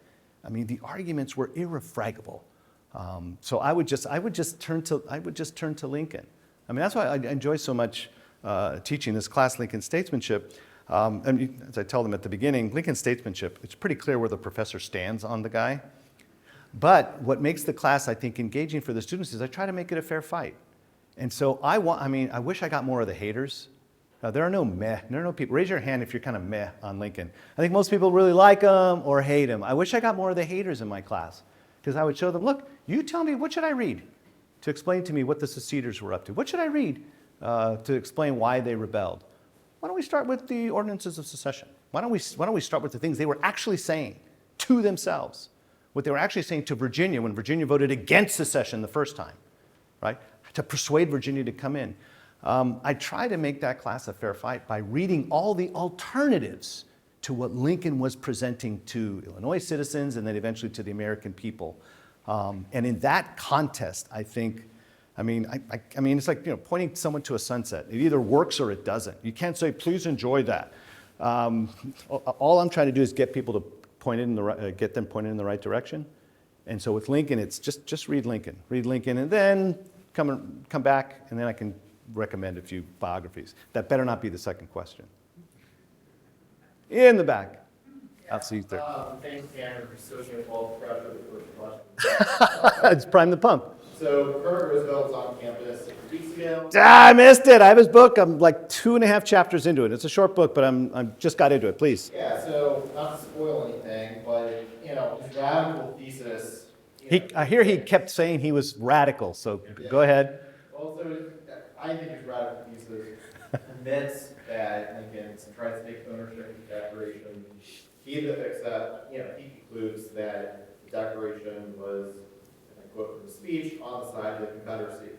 Speaker 2: I mean, the arguments were irrefragable. So I would just turn to Lincoln. I mean, that's why I enjoy so much teaching this class, Lincoln Statesmanship. And as I tell them at the beginning, Lincoln Statesmanship, it's pretty clear where the professor stands on the guy. But what makes the class, I think, engaging for the students is I try to make it a fair fight. And so I wish I got more of the haters. There are no people. Raise your hand if you're kind of meh on Lincoln. I think most people really like him or hate him. I wish I got more of the haters in my class, because I would show them, look, you tell me, what should I read to explain to me what the seceders were up to? What should I read to explain why they rebelled? Why don't we start with the ordinances of secession? Why don't we start with the things they were actually saying to themselves, what they were actually saying to Virginia when Virginia voted against secession the first time, right? To persuade Virginia to come in. I try to make that class a fair fight by reading all the alternatives to what Lincoln was presenting to Illinois citizens and then eventually to the American people. And in that contest, I think, I mean, it's like, pointing someone to a sunset. It either works or it doesn't. You can't say, please enjoy that. All I'm trying to do is get people to get them pointed in the right direction. And so with Lincoln, it's just read Lincoln. Read Lincoln, and then come back, and then I can recommend a few biographies. That better not be the second question. In the back. I'll see you there.
Speaker 4: Thanks, Tanner, for switching with all the pressure of the first question.
Speaker 2: It's prime the pump.
Speaker 4: So, Kermit Roosevelt was on campus 6 weeks ago.
Speaker 2: I missed it. I have his book. I'm like 2.5 chapters into it. It's a short book, but I'm just got into it. Please.
Speaker 4: Yeah, so not to spoil anything, but, his radical thesis.
Speaker 2: I hear he kept saying he was radical, so go ahead.
Speaker 4: Also, I think his radical thesis admits that Lincoln tries to take ownership of the Declaration. He concludes that the Declaration was, and I quote from the speech, on the side of the Confederacy,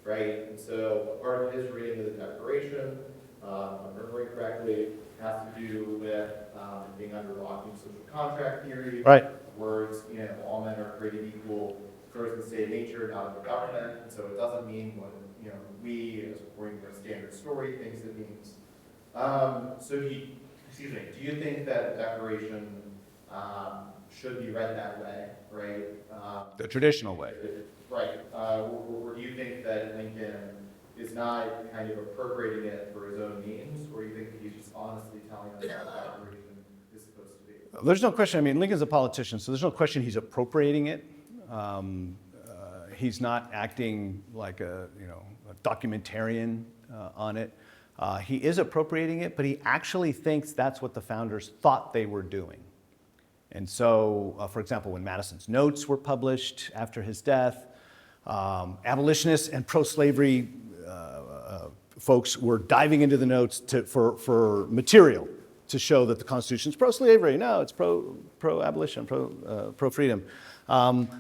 Speaker 4: right? And so part of his reading of the Declaration, if I'm remembering correctly, has to do with being under locking social contract theory.
Speaker 2: Right.
Speaker 4: Words, all men are created equal, occurs in the state of nature, not in the government, and so it doesn't mean what we, as according to our standard story, thinks it means. Do you think that the Declaration should be read that way, right?
Speaker 2: The traditional way.
Speaker 4: Right. Or do you think that Lincoln is not kind of appropriating it for his own means, or do you think that he's just honestly telling us how the Declaration is supposed to be?
Speaker 2: There's no question. I mean, Lincoln's a politician, so there's no question he's appropriating it. He's not acting like a documentarian on it. He is appropriating it, but he actually thinks that's what the founders thought they were doing. And so, for example, when Madison's notes were published after his death, abolitionists and pro-slavery folks were diving into the notes for material to show that the Constitution's pro-slavery. No, it's pro-abolition, pro-freedom.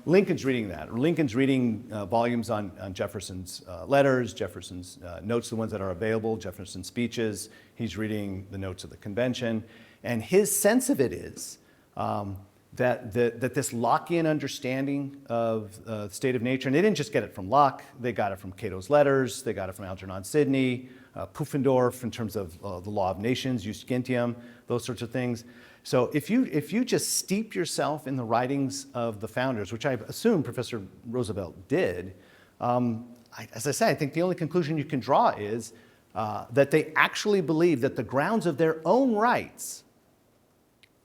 Speaker 2: Lincoln's reading that. Lincoln's reading volumes on Jefferson's letters, Jefferson's notes, the ones that are available, Jefferson's speeches. He's reading the notes of the convention. And his sense of it is that this Lockean understanding of the state of nature, and they didn't just get it from Locke, they got it from Cato's letters, they got it from Algernon Sidney, Pufendorf in terms of the law of nations, Jus Gentium, those sorts of things. So if you just steep yourself in the writings of the founders, which I assume Professor Roosevelt did, as I say, I think the only conclusion you can draw is that they actually believe that the grounds of their own rights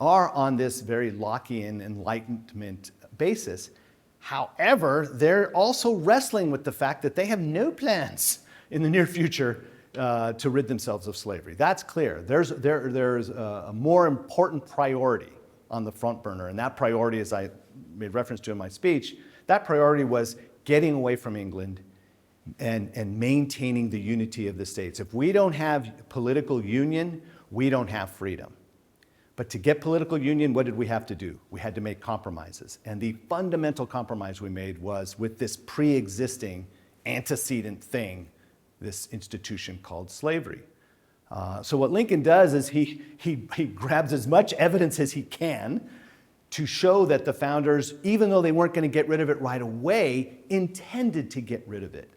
Speaker 2: are on this very Lockean Enlightenment basis. However, they're also wrestling with the fact that they have no plans in the near future to rid themselves of slavery. That's clear. There's a more important priority on the front burner, and that priority, as I made reference to in my speech, that priority was getting away from England and maintaining the unity of the states. If we don't have political union, we don't have freedom. But to get political union, what did we have to do? We had to make compromises. And the fundamental compromise we made was with this pre-existing antecedent thing, this institution called slavery. So what Lincoln does is he grabs as much evidence as he can to show that the founders, even though they weren't going to get rid of it right away, intended to get rid of it.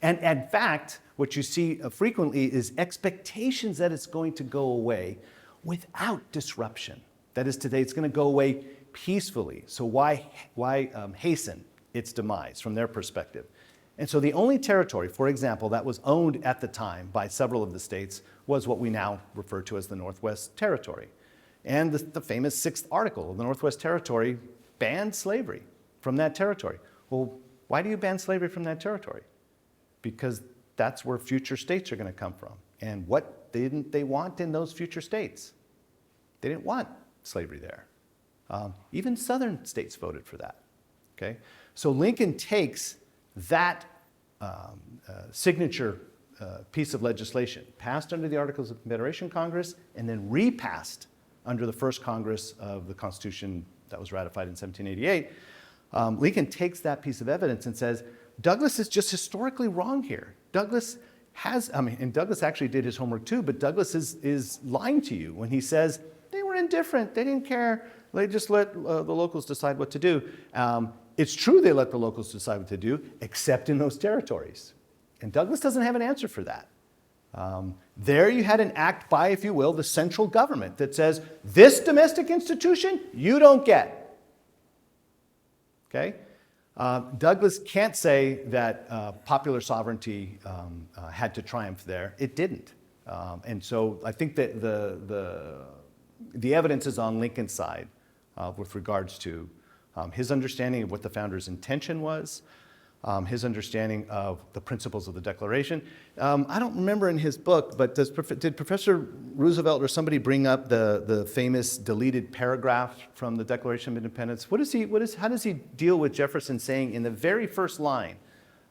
Speaker 2: And in fact, what you see frequently is expectations that it's going to go away without disruption. That is, today it's going to go away peacefully. So why hasten its demise from their perspective? And so the only territory, for example, that was owned at the time by several of the states was what we now refer to as the Northwest Territory. And the famous 6th article of the Northwest Territory banned slavery from that territory. Well, why do you ban slavery from that territory? Because that's where future states are going to come from. And what didn't they want in those future states? They didn't want slavery there. Even southern states voted for that. Okay? So Lincoln takes that signature piece of legislation, passed under the Articles of Confederation Congress, and then repassed under the first Congress of the Constitution that was ratified in 1788. Lincoln takes that piece of evidence and says, Douglas is just historically wrong here. Douglas and Douglas actually did his homework too, but Douglas is lying to you when he says they were indifferent, they didn't care, they just let the locals decide what to do. It's true they let the locals decide what to do, except in those territories. And Douglas doesn't have an answer for that. There you had an act by, if you will, the central government that says, this domestic institution, you don't get. Okay? Douglas can't say that popular sovereignty had to triumph there. It didn't. And so I think that the evidence is on Lincoln's side with regards to his understanding of what the founders' intention was, his understanding of the principles of the Declaration. I don't remember in his book, but did Professor Roosevelt or somebody bring up the famous deleted paragraph from the Declaration of Independence? How does he deal with Jefferson saying in the very first line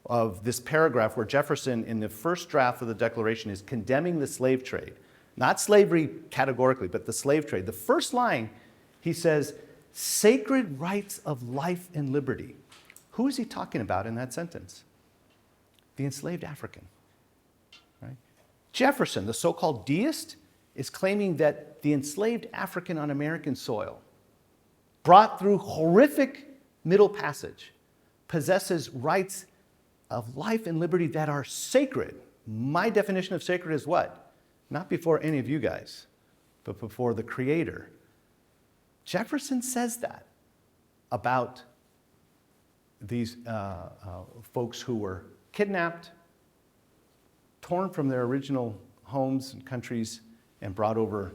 Speaker 2: of this paragraph where Jefferson in the first draft of the Declaration is condemning the slave trade? Not slavery categorically, but the slave trade. The first line, he says, sacred rights of life and liberty. Who is he talking about in that sentence? The enslaved African. Right? Jefferson, the so-called deist, is claiming that the enslaved African on American soil, brought through horrific Middle Passage, possesses rights of life and liberty that are sacred. My definition of sacred is what? Not before any of you guys, but before the Creator. Jefferson says that about these folks who were kidnapped, torn from their original homes and countries, and brought over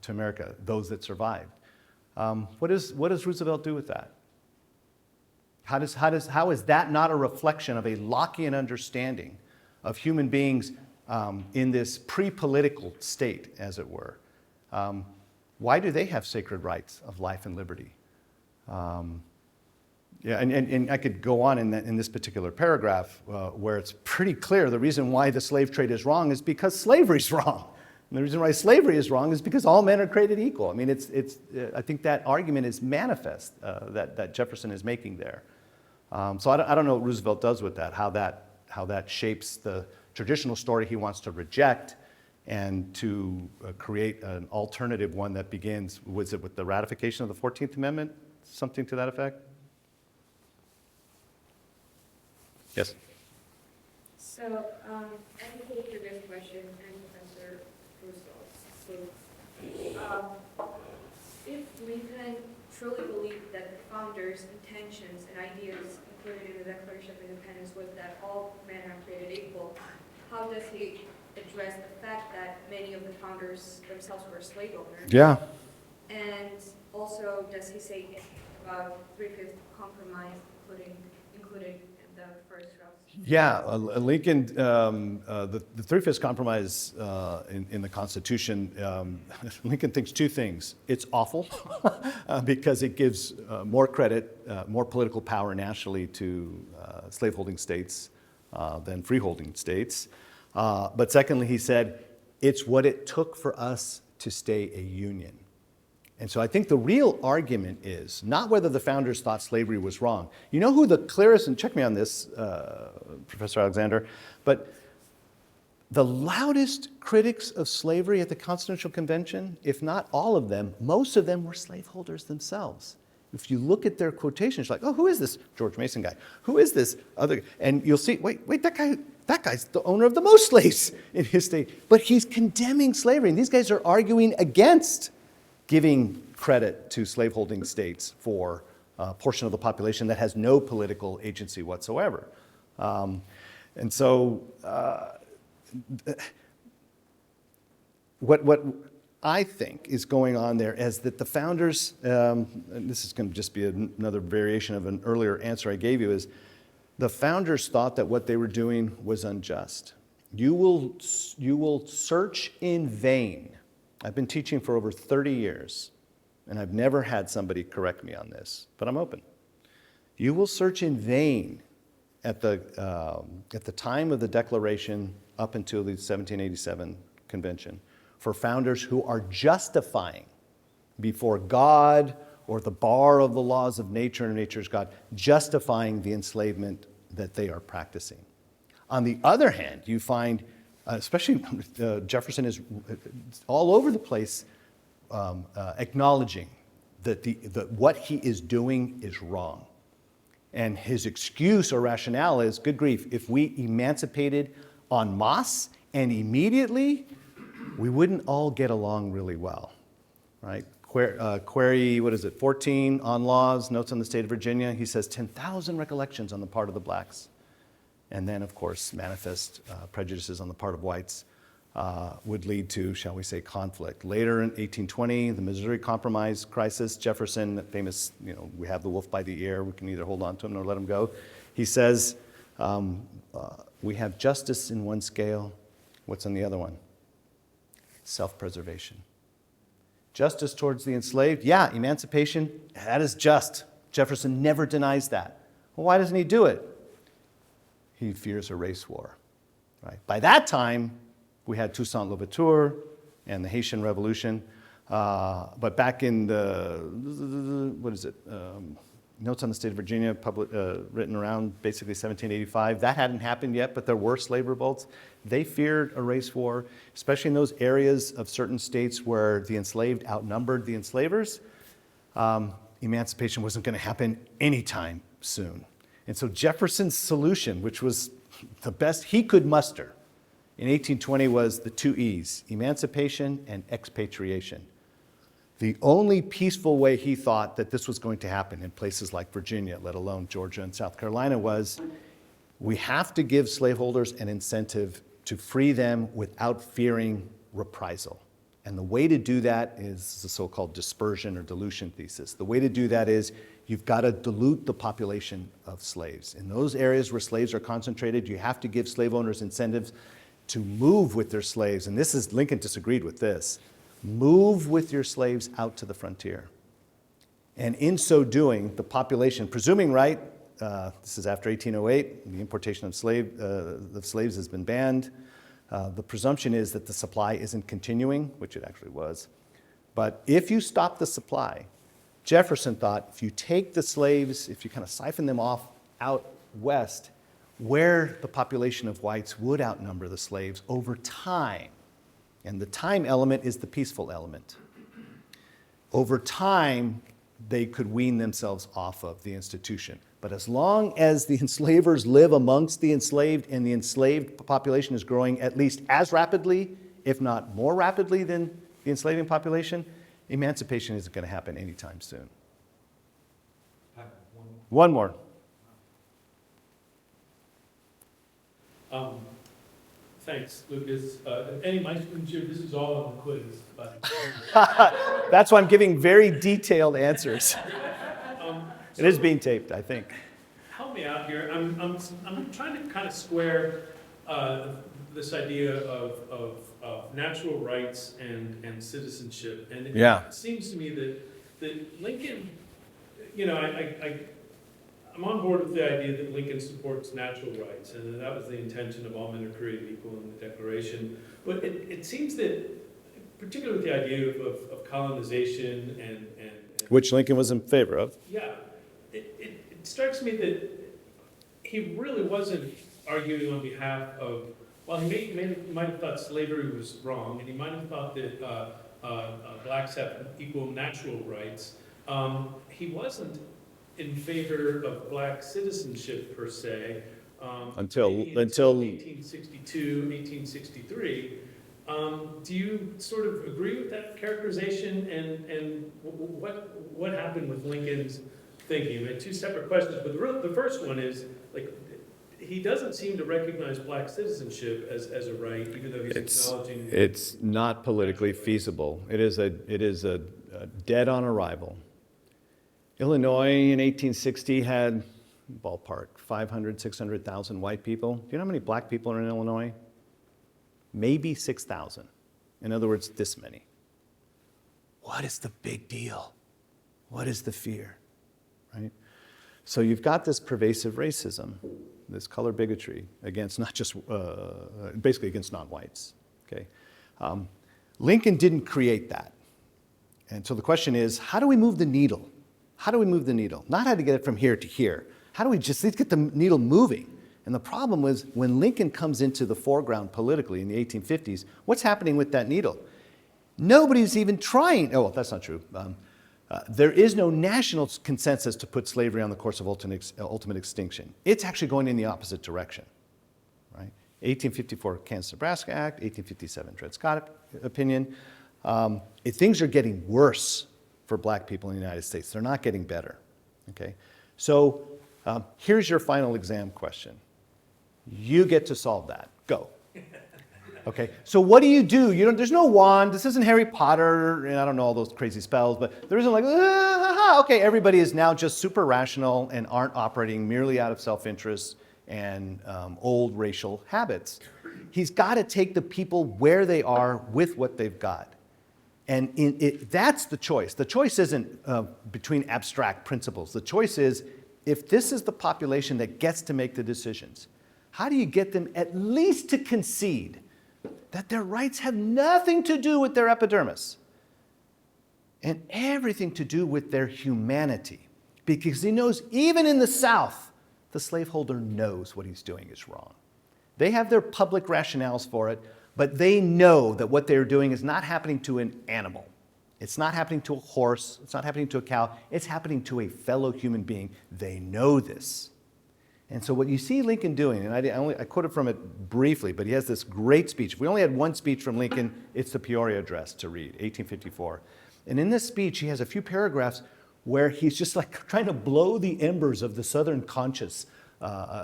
Speaker 2: to America, those that survived. What does Roosevelt do with that? How is that not a reflection of a Lockean understanding of human beings in this pre-political state, as it were? Why do they have sacred rights of life and liberty? Yeah, and I could go on in this particular paragraph where it's pretty clear the reason why the slave trade is wrong is because slavery's wrong. And the reason why slavery is wrong is because all men are created equal. I mean, I think that argument is manifest that Jefferson is making there. So I don't know what Roosevelt does with that, how that shapes the traditional story he wants to reject and to create an alternative one that begins, was it with the ratification of the 14th Amendment? Something to that effect? Yes?
Speaker 5: So, I think the previous question and Professor Roosevelt. So, if Lincoln truly believed that the founders' intentions and ideas included in the Declaration of Independence was that all men are created equal, how does he address the fact that many of the founders themselves were slave owners?
Speaker 2: Yeah.
Speaker 5: And also, does he say about 3/5 compromise included in the first draft?
Speaker 2: Yeah, Lincoln, the 3/5 compromise in the Constitution, Lincoln thinks two things. It's awful because it gives more credit, more political power nationally to slaveholding states than freeholding states. But secondly, he said, it's what it took for us to stay a union. And so I think the real argument is not whether the founders thought slavery was wrong. You know who the clearest, and check me on this, Professor Alexander, but the loudest critics of slavery at the Constitutional Convention, if not all of them, most of them were slaveholders themselves. If you look at their quotations, like, oh, who is this George Mason guy? Who is this other? And you'll see, wait, that guy's the owner of the most slaves in his state. But he's condemning slavery, and these guys are arguing against giving credit to slaveholding states for a portion of the population that has no political agency whatsoever. And so what I think is going on there is that the founders, and this is going to just be another variation of an earlier answer I gave you, is the founders thought that what they were doing was unjust. You will search in vain. I've been teaching for over 30 years, and I've never had somebody correct me on this, but I'm open. You will search in vain at the time of the Declaration up until the 1787 convention for founders who are justifying before God or the bar of the laws of nature and nature's God, justifying the enslavement that they are practicing. On the other hand, you find, especially Jefferson is all over the place acknowledging that what he is doing is wrong. And his excuse or rationale is, good grief, if we emancipated en masse and immediately, we wouldn't all get along really well, right? Query, 14 on laws, notes on the state of Virginia. He says 10,000 recollections on the part of the blacks. And then, of course, manifest prejudices on the part of whites would lead to, shall we say, conflict. Later in 1820, the Missouri Compromise crisis, Jefferson, famous, we have the wolf by the ear, we can either hold on to him or let him go. He says, we have justice in one scale. What's on the other one? Self-preservation. Justice towards the enslaved, yeah, emancipation, that is just. Jefferson never denies that. Well, why doesn't he do it? He fears a race war. Right? By that time, we had Toussaint Louverture and the Haitian Revolution. But back in the, Notes on the State of Virginia, written around basically 1785, that hadn't happened yet, but there were slave revolts. They feared a race war, especially in those areas of certain states where the enslaved outnumbered the enslavers. Emancipation wasn't going to happen anytime soon. And so Jefferson's solution, which was the best he could muster in 1820, was the two E's, emancipation and expatriation. The only peaceful way he thought that this was going to happen in places like Virginia, let alone Georgia and South Carolina, was we have to give slaveholders an incentive to free them without fearing reprisal. And the way to do that is the so-called dispersion or dilution thesis. The way to do that is you've got to dilute the population of slaves. In those areas where slaves are concentrated, you have to give slave owners incentives to move with their slaves. And Lincoln disagreed with this. Move with your slaves out to the frontier. And in so doing, the population, presuming, right, this is after 1808, the importation of slaves has been banned. The presumption is that the supply isn't continuing, which it actually was. But if you stop the supply, Jefferson thought if you take the slaves, if you kind of siphon them off out west, where the population of whites would outnumber the slaves over time, and the time element is the peaceful element. Over time, they could wean themselves off of the institution. But as long as the enslavers live amongst the enslaved and the enslaved population is growing at least as rapidly, if not more rapidly than the enslaving population, emancipation isn't going to happen anytime soon. One more.
Speaker 6: Thanks, Lucas. Any of my students here, this is all on the quiz. But,
Speaker 2: That's why I'm giving very detailed answers. It is being taped, I think.
Speaker 6: Help me out here. I'm trying to kind of square this idea of natural rights and citizenship. And it seems to me that Lincoln, I'm on board with the idea that Lincoln supports natural rights, and that was the intention of all men are created equal in the Declaration. But it seems that, particularly with the idea of colonization and
Speaker 2: which Lincoln was in favor of.
Speaker 6: Yeah, it strikes me that he really wasn't arguing on behalf of, well, he might have thought slavery was wrong, and he might have thought that blacks have equal natural rights. He wasn't in favor of black citizenship per se,
Speaker 2: until
Speaker 6: 1862, 1863, Do you sort of agree with that characterization, and what happened with Lincoln's thinking? I mean, two separate questions, but the first one is, like, he doesn't seem to recognize black citizenship as a right, even though he's acknowledging.
Speaker 2: It's not politically feasible. It is a dead on arrival. Illinois in 1860 had, ballpark, 500, 600,000 white people. Do you know how many black people are in Illinois? Maybe 6,000. In other words, this many. What is the big deal? What is the fear? Right? So you've got this pervasive racism, this color bigotry against not just, basically against non-whites. Okay? Lincoln didn't create that. And so the question is, how do we move the needle? How do we move the needle? Not how to get it from here to here. How do we just let's get the needle moving? And the problem was when Lincoln comes into the foreground politically in the 1850s, what's happening with that needle? Nobody's even trying. Oh, well, that's not true. There is no national consensus to put slavery on the course of ultimate extinction. It's actually going in the opposite direction. Right? 1854 Kansas-Nebraska Act, 1857 Dred Scott opinion. Things are getting worse for black people in the United States. They're not getting better. Okay? So here's your final exam question. You get to solve that. Go. Okay, so what do? There's no wand. This isn't Harry Potter, and I don't know all those crazy spells, but there isn't like, okay, everybody is now just super rational and aren't operating merely out of self-interest and old racial habits. He's got to take the people where they are with what they've got. And that's the choice. The choice isn't between abstract principles. The choice is, if this is the population that gets to make the decisions, how do you get them at least to concede that their rights have nothing to do with their epidermis and everything to do with their humanity? Because he knows even in the South, the slaveholder knows what he's doing is wrong. They have their public rationales for it, but they know that what they're doing is not happening to an animal. It's not happening to a horse. It's not happening to a cow. It's happening to a fellow human being. They know this. And so what you see Lincoln doing, and I quoted from it briefly, but he has this great speech. If we only had one speech from Lincoln, it's the Peoria Address to read, 1854. And in this speech, he has a few paragraphs where he's just like trying to blow the embers of the Southern conscience to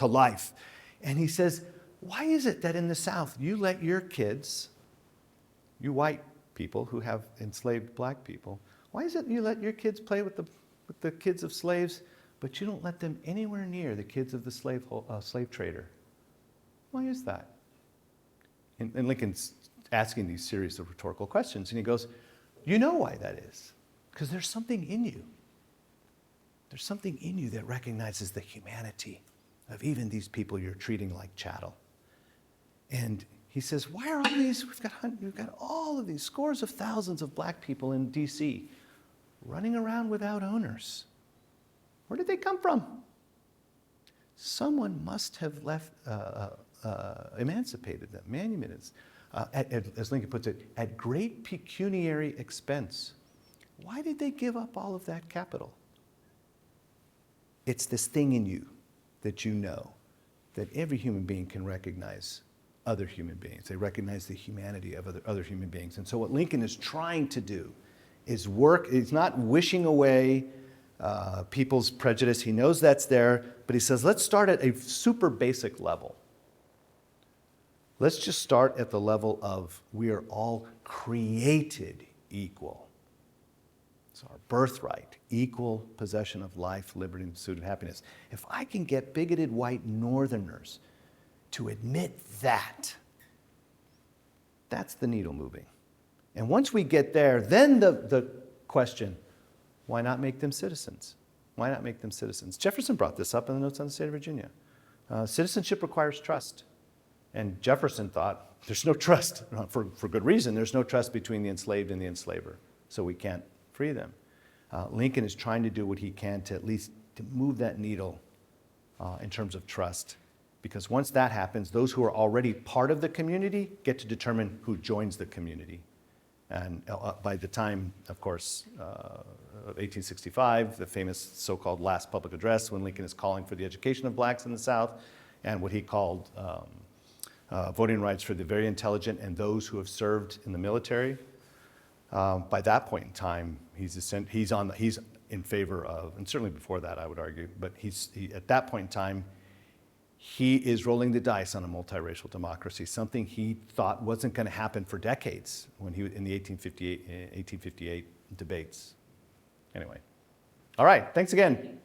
Speaker 2: life. And he says, why is it that in the South you let your kids, you white people who have enslaved black people, why is it you let your kids play with the kids of slaves, but you don't let them anywhere near the kids of the slave trader? Why is that? And Lincoln's asking these series of rhetorical questions, and he goes, you know why that is. Because there's something in you. There's something in you that recognizes the humanity of even these people you're treating like chattel. And he says, why are all these, we've got all of these scores of thousands of black people in D.C. running around without owners. Where did they come from? Someone must have emancipated them, manumitted, as Lincoln puts it, at great pecuniary expense. Why did they give up all of that capital? It's this thing in you that you know that every human being can recognize other human beings. They recognize the humanity of other human beings. And so what Lincoln is trying to do is he's not wishing away people's prejudice. He knows that's there, but he says, let's start at a super basic level. Let's just start at the level of we are all created equal. It's our birthright, equal possession of life, liberty, and pursuit of happiness. If I can get bigoted white Northerners to admit that, that's the needle moving. And once we get there, then the question, why not make them citizens? Why not make them citizens? Jefferson brought this up in the Notes on the State of Virginia. Citizenship requires trust. And Jefferson thought, there's no trust. For good reason, there's no trust between the enslaved and the enslaver, so we can't free them. Lincoln is trying to do what he can to at least to move that needle in terms of trust. Because once that happens, those who are already part of the community get to determine who joins the community. And by the time, of course, of 1865, the famous so-called last public address, when Lincoln is calling for the education of blacks in the South, and what he called voting rights for the very intelligent and those who have served in the military. By that point in time, he's in favor of, and certainly before that, I would argue, but at that point in time, he is rolling the dice on a multiracial democracy, something he thought wasn't going to happen for decades when he was in the 1858 debates. Anyway, all right, thanks again.